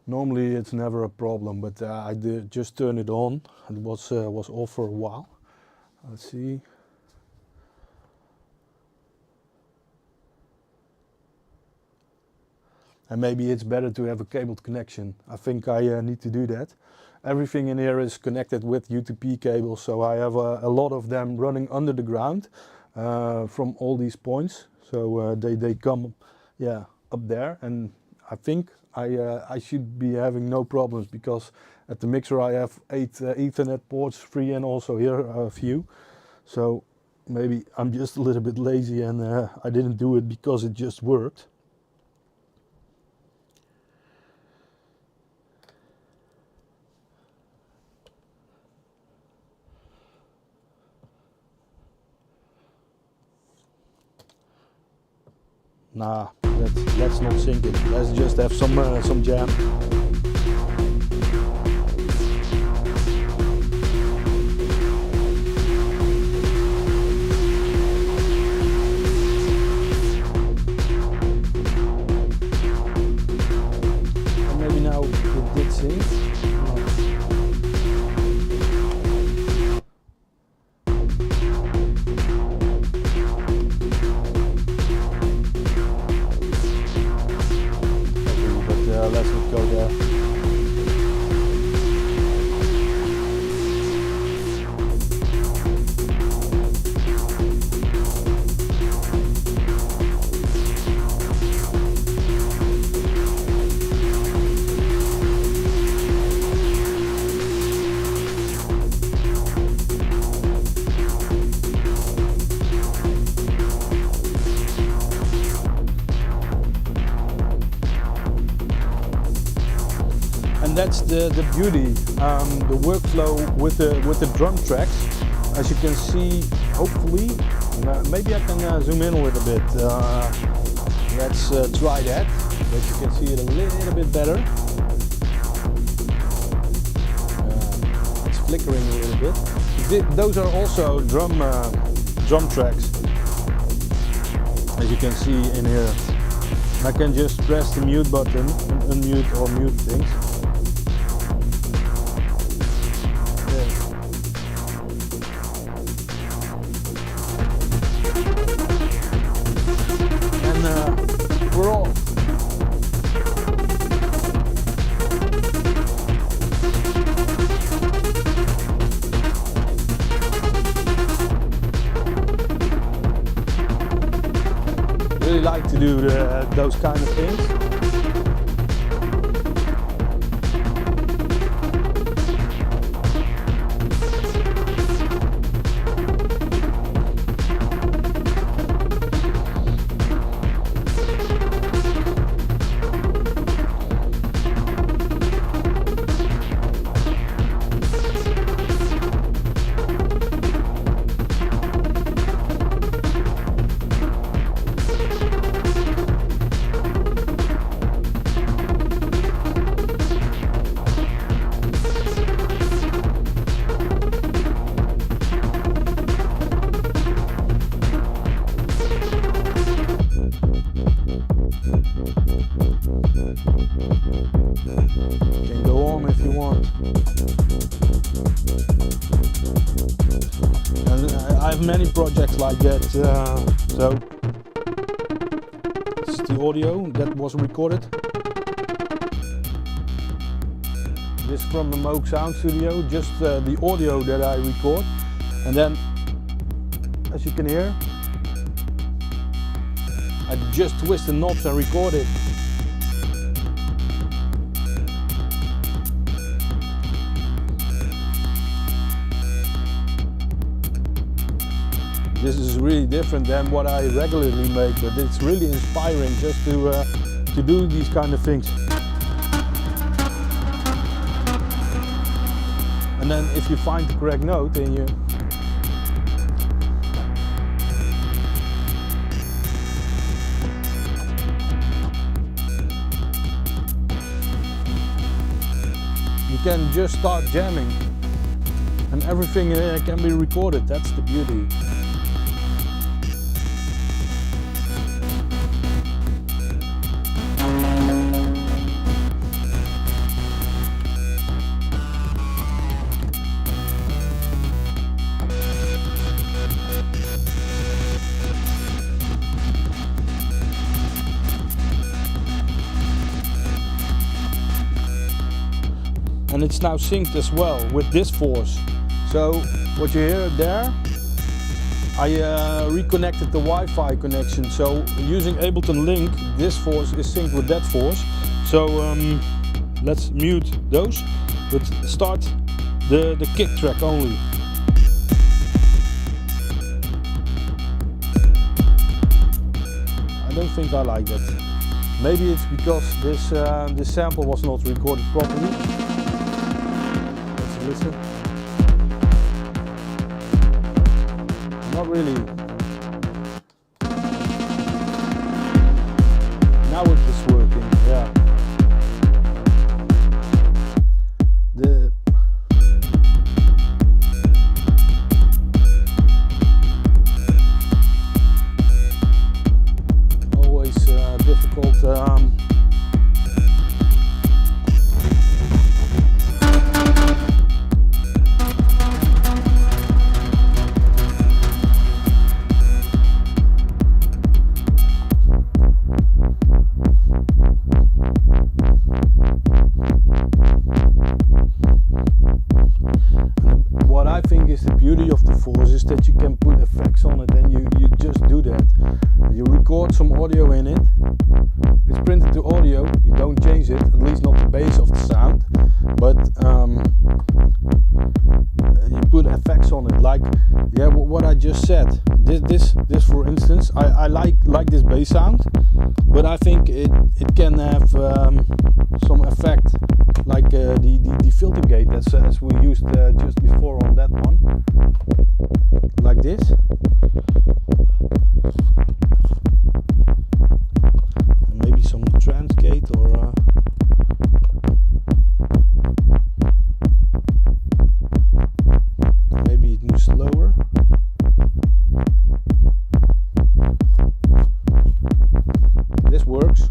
Normally it's never a problem, but I did just turn it on. It was off for a while. Let's see. And maybe it's better to have a cabled connection. I think I need to do that. Everything in here is connected with UTP cables, so I have a lot of them running under the ground from all these points. So they come, yeah, up there, and I think I should be having no problems, because at the mixer I have 8 Ethernet ports, 3, and also here a few. So maybe I'm just a little bit lazy, and I didn't do it because it just worked. Nah, let's not sync it. Let's just have some jam. And maybe now it did sync. Let's not go there. That's the beauty, the workflow with the drum tracks. As you can see, hopefully, maybe I can zoom in a little bit. Let's try that, but you can see it a little bit better. It's flickering a little bit. Those are also drum tracks, as you can see in here. I can just press the mute button and unmute or mute things. We're all really like to do those kind of things. You can go on if you want. And I have many projects like that. So this is the audio that was recorded. This is from the Moog Sound Studio, just the audio that I record. And then, as you can hear, I just twist the knobs and record it. This is really different than what I regularly make, but it's really inspiring just to do these kind of things. And then if you find the correct note and you can just start jamming and everything can be recorded. That's the beauty. And it's now synced as well with this force. So what you hear there, I reconnected the Wi-Fi connection. So using Ableton Link, this force is synced with that force. So let's mute those, but start the kick track only. I don't think I like that. Maybe it's because this sample was not recorded properly. Listen. Not really. Now it is working, yeah. Always difficult. What I think is the beauty of the force is that you can put effects on it, and you just do that. You record some audio in it, it's printed to audio, you don't change it, at least not the base of the sound, but you put effects on it, like yeah, what I just said. This for instance, I like this bass sound, but I think it can have some effect, like the filter gate as we used just before on that one, like this. And maybe some trans gate or maybe it moves slower. This works.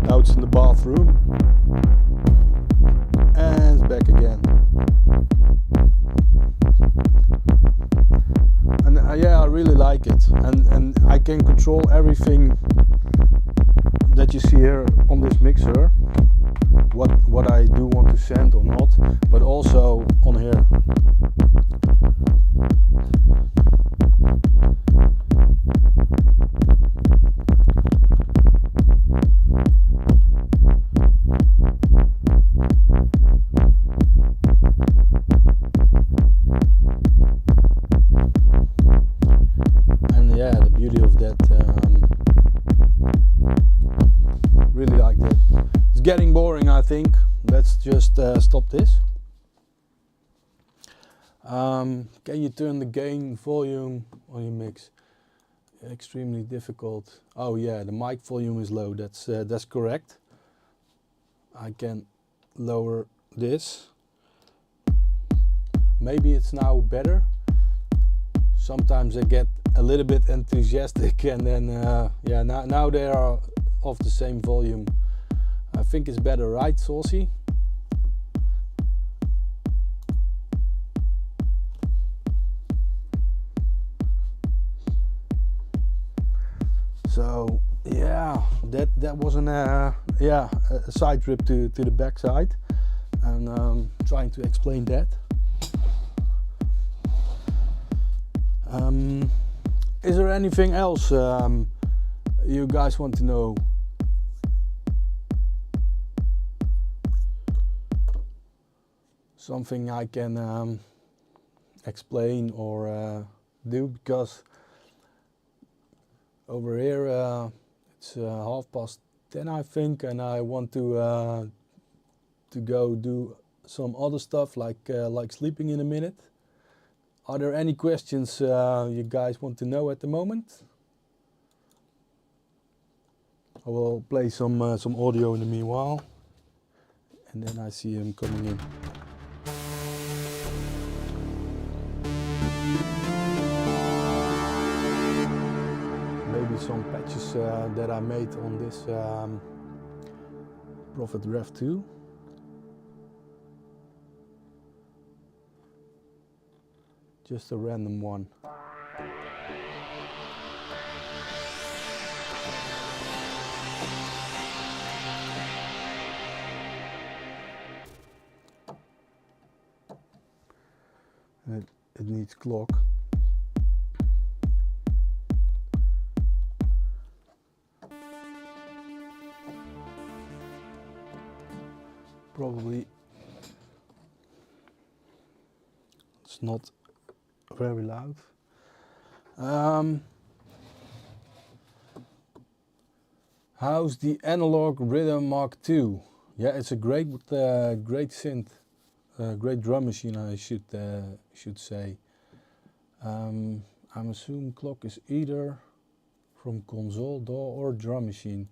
Now it's in the bathroom and it's back again. And yeah, I really like it, and I can control everything that you see here on this mixer, what I do want to send or not, but also on here. And yeah, the beauty of that, really like that. It's getting boring, I think. Let's just stop this. Can you turn the gain volume on your mix? Extremely difficult. Oh yeah, the mic volume is low. That's correct. I can lower this. Maybe it's now better. Sometimes I get a little bit enthusiastic and then yeah, now they are of the same volume. I think it's better, right, Saucy? So yeah, that was an yeah, a side trip to the backside, and trying to explain that. Is there anything else you guys want to know? Something I can explain or do, because over here it's 10:30 I think, and I want to go do some other stuff like sleeping in a minute. Are there any questions you guys want to know at the moment? I will play some audio in the meanwhile, and then I see him coming in. Maybe some patches that I made on this Prophet Rev 2. Just a random one. It needs clock. Probably it's not very loud. How's the analog Rytm Mark II? Yeah, it's a great synth, great drum machine, I should say. I'm assuming clock is either from console, DAW, or drum machine.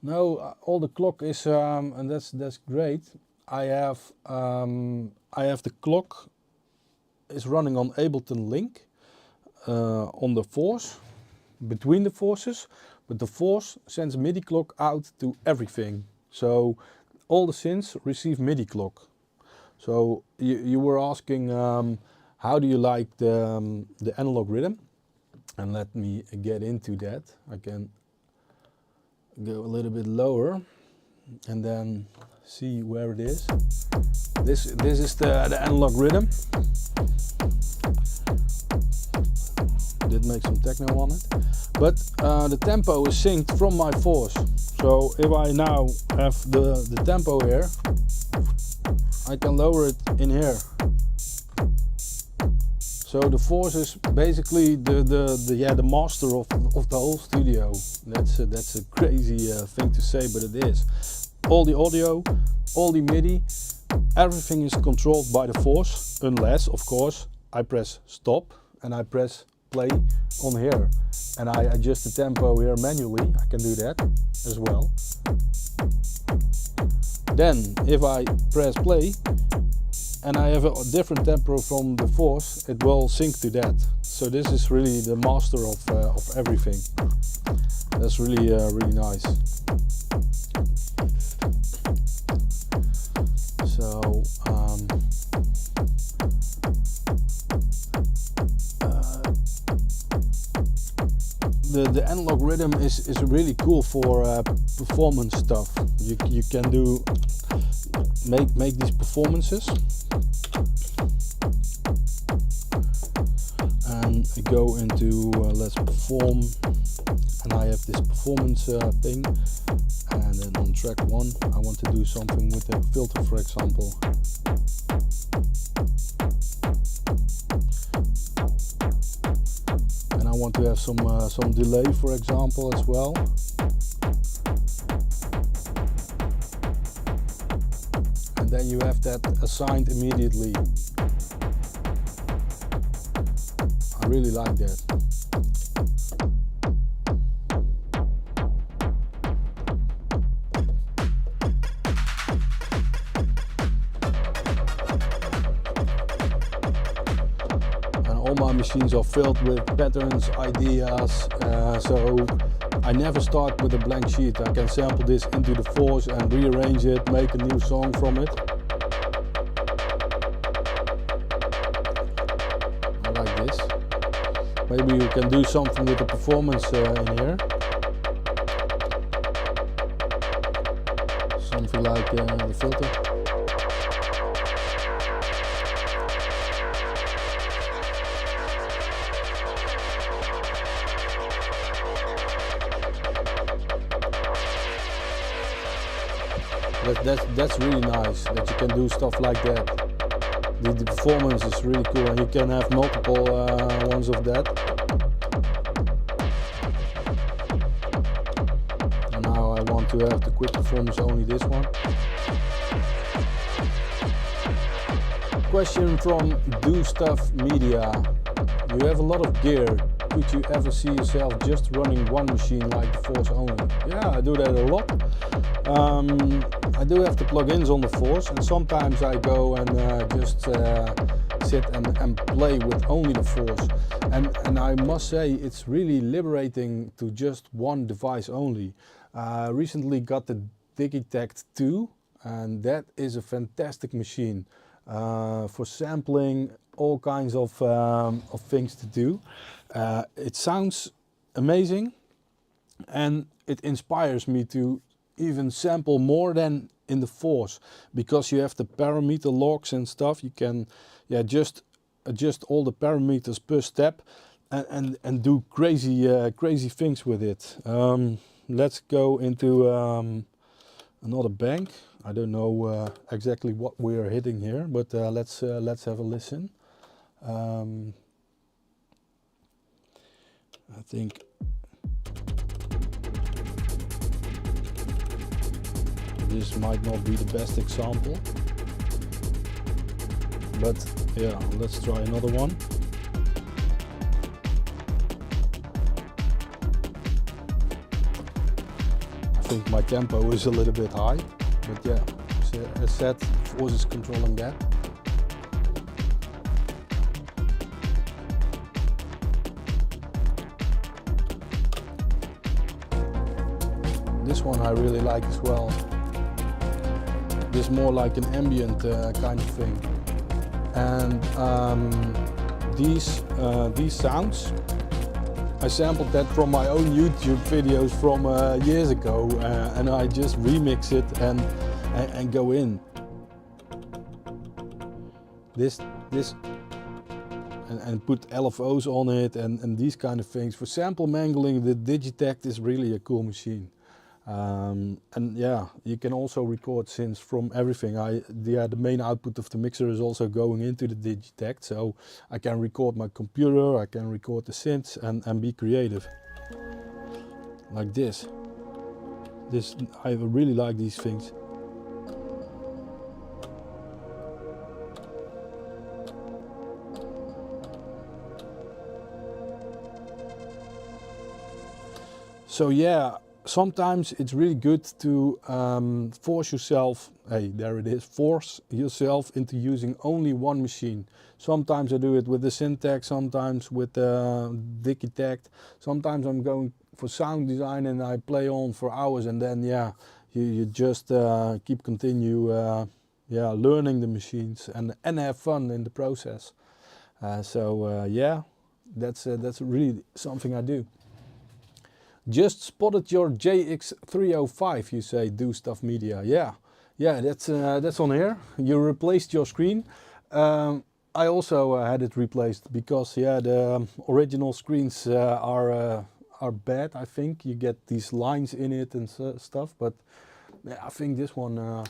No, all the clock is, and that's great. I have the clock is running on Ableton Link on the force, between the forces, but the force sends MIDI clock out to everything. So all the synths receive MIDI clock. So you were asking how do you like the analog rhythm, and let me get into that. I can go a little bit lower and then see where it is. This is the analog rhythm. Did make some techno on it, but the tempo is synced from my force. So if I now have the tempo here, I can lower it in here. So the force is basically the master of the whole studio. That's a crazy thing to say, but it is. All the audio, all the MIDI, everything is controlled by the force, unless of course I press stop and I press play on here, and I adjust the tempo here manually. I can do that as well. Then if I press play and I have a different tempo from the force, it will sync to that. So this is really the master of everything. That's really really nice. So the analog rhythm is really cool for performance stuff. You can do make these performances and go into let's perform, and I have this performance thing, and then on track 1 I want to do something with a filter, for example. And I want to have some delay, for example, as well. And then you have that assigned immediately. I really like that. my machines are filled with patterns, ideas, so I never start with a blank sheet. I can sample this into the force and rearrange it, make a new song from it. I like this. Maybe you can do something with the performance in here. Something like the filter. That's really nice that you can do stuff like that. The performance is really cool, and you can have multiple ones of that. And now I want to have the quick performance, only this one. Question from Do Stuff Media. You have a lot of gear. Could you ever see yourself just running one machine like the Force only? Yeah, I do that a lot. I do have the plugins on the Force, and sometimes I go and just sit and play with only the Force. And I must say, it's really liberating to just one device only. Recently got the Digitakt 2, and that is a fantastic machine for sampling, all kinds of things to do. It sounds amazing, and it inspires me to even sample more than in the Force, because you have the parameter logs and stuff. You can just adjust all the parameters per step and do crazy things with it. Let's go into another bank. I don't know exactly what we are hitting here, but let's have a listen. I think this might not be the best example, but yeah, let's try another one. I think my tempo is a little bit high, but yeah, as said, Force is controlling that. This one I really like as well. This is more like an ambient kind of thing. And these sounds, I sampled that from my own YouTube videos from years ago, and I just remix it and go in. This and put LFOs on it and these kind of things. For sample mangling, the Digitakt is really a cool machine. And yeah, you can also record synths from everything. The main output of the mixer is also going into the Digitakt, so I can record my computer, I can record the synths and be creative. Like this. I really like these things. So yeah, sometimes it's really good to force yourself into using only one machine. Sometimes I do it with the Syntakt, sometimes with the Digitakt. Sometimes I'm going for sound design and I play on for hours, and then yeah, you just continue learning the machines and have fun in the process. Yeah, that's really something I do. Just spotted your JX305, you say, Do Stuff Media. Yeah, that's on here. You replaced your screen. I also had it replaced because yeah, the original screens are bad. I think you get these lines in it and stuff, but yeah, I think this one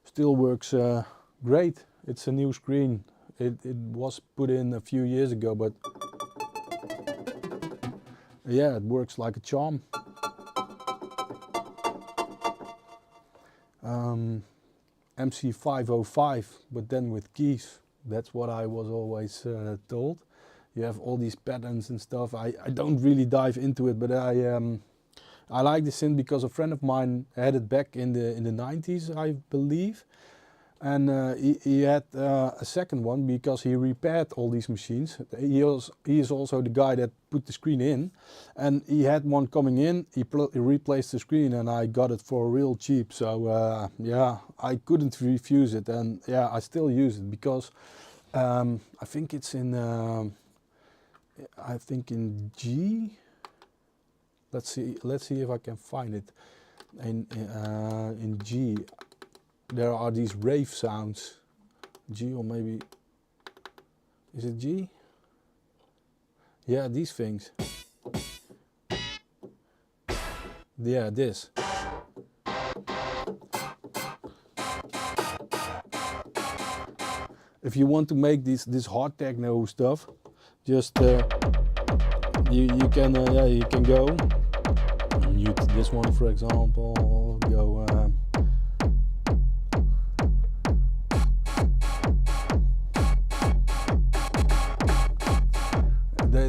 still works great. It's a new screen. It was put in a few years ago, but yeah, it works like a charm. MC505, but then with keys. That's what I was always told. You have all these patterns and stuff. I don't really dive into it, but I like the synth because a friend of mine had it back in the 90s, I believe. and he had a second one because he repaired all these machines. He is also the guy that put the screen in, and he had one coming in. He replaced the screen, and I got it for real cheap. So yeah, I couldn't refuse it, and yeah, I still use it because I think it's in G. Let's see if I can find it. In G, there are these rave sounds. G, or maybe, is it G? Yeah, these things. Yeah, this. If you want to make this hard techno stuff, just you can go mute this one, for example. Go.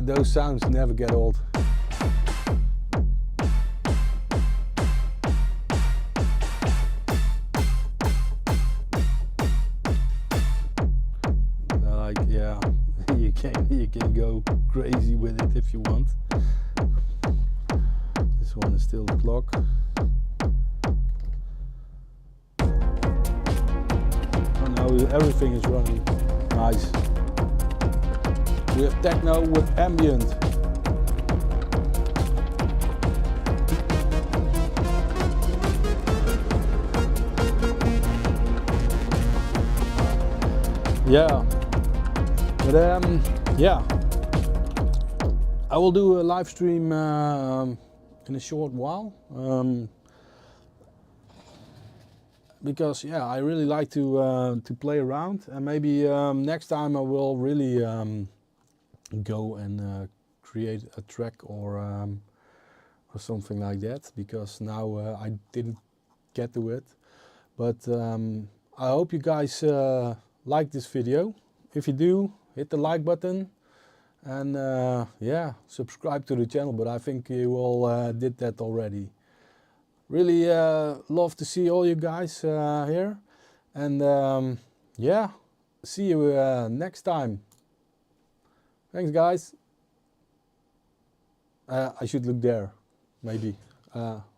Those sounds never get old. Like, yeah, you can go crazy with it if you want. This one is still the clock. Oh no, everything is running. Nice. We have techno with ambient. Yeah, but yeah, I will do a live stream in a short while, because yeah, I really like to play around, and maybe next time I will really go and create a track or something like that, because now I didn't get to it. But I hope you guys like this video. If you do, hit the like button, and yeah, subscribe to the channel, but I think you all did that already. Really love to see all you guys here, and yeah, see you next time. Thanks, guys. I should look there, maybe.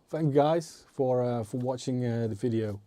Thanks, guys, for watching the video.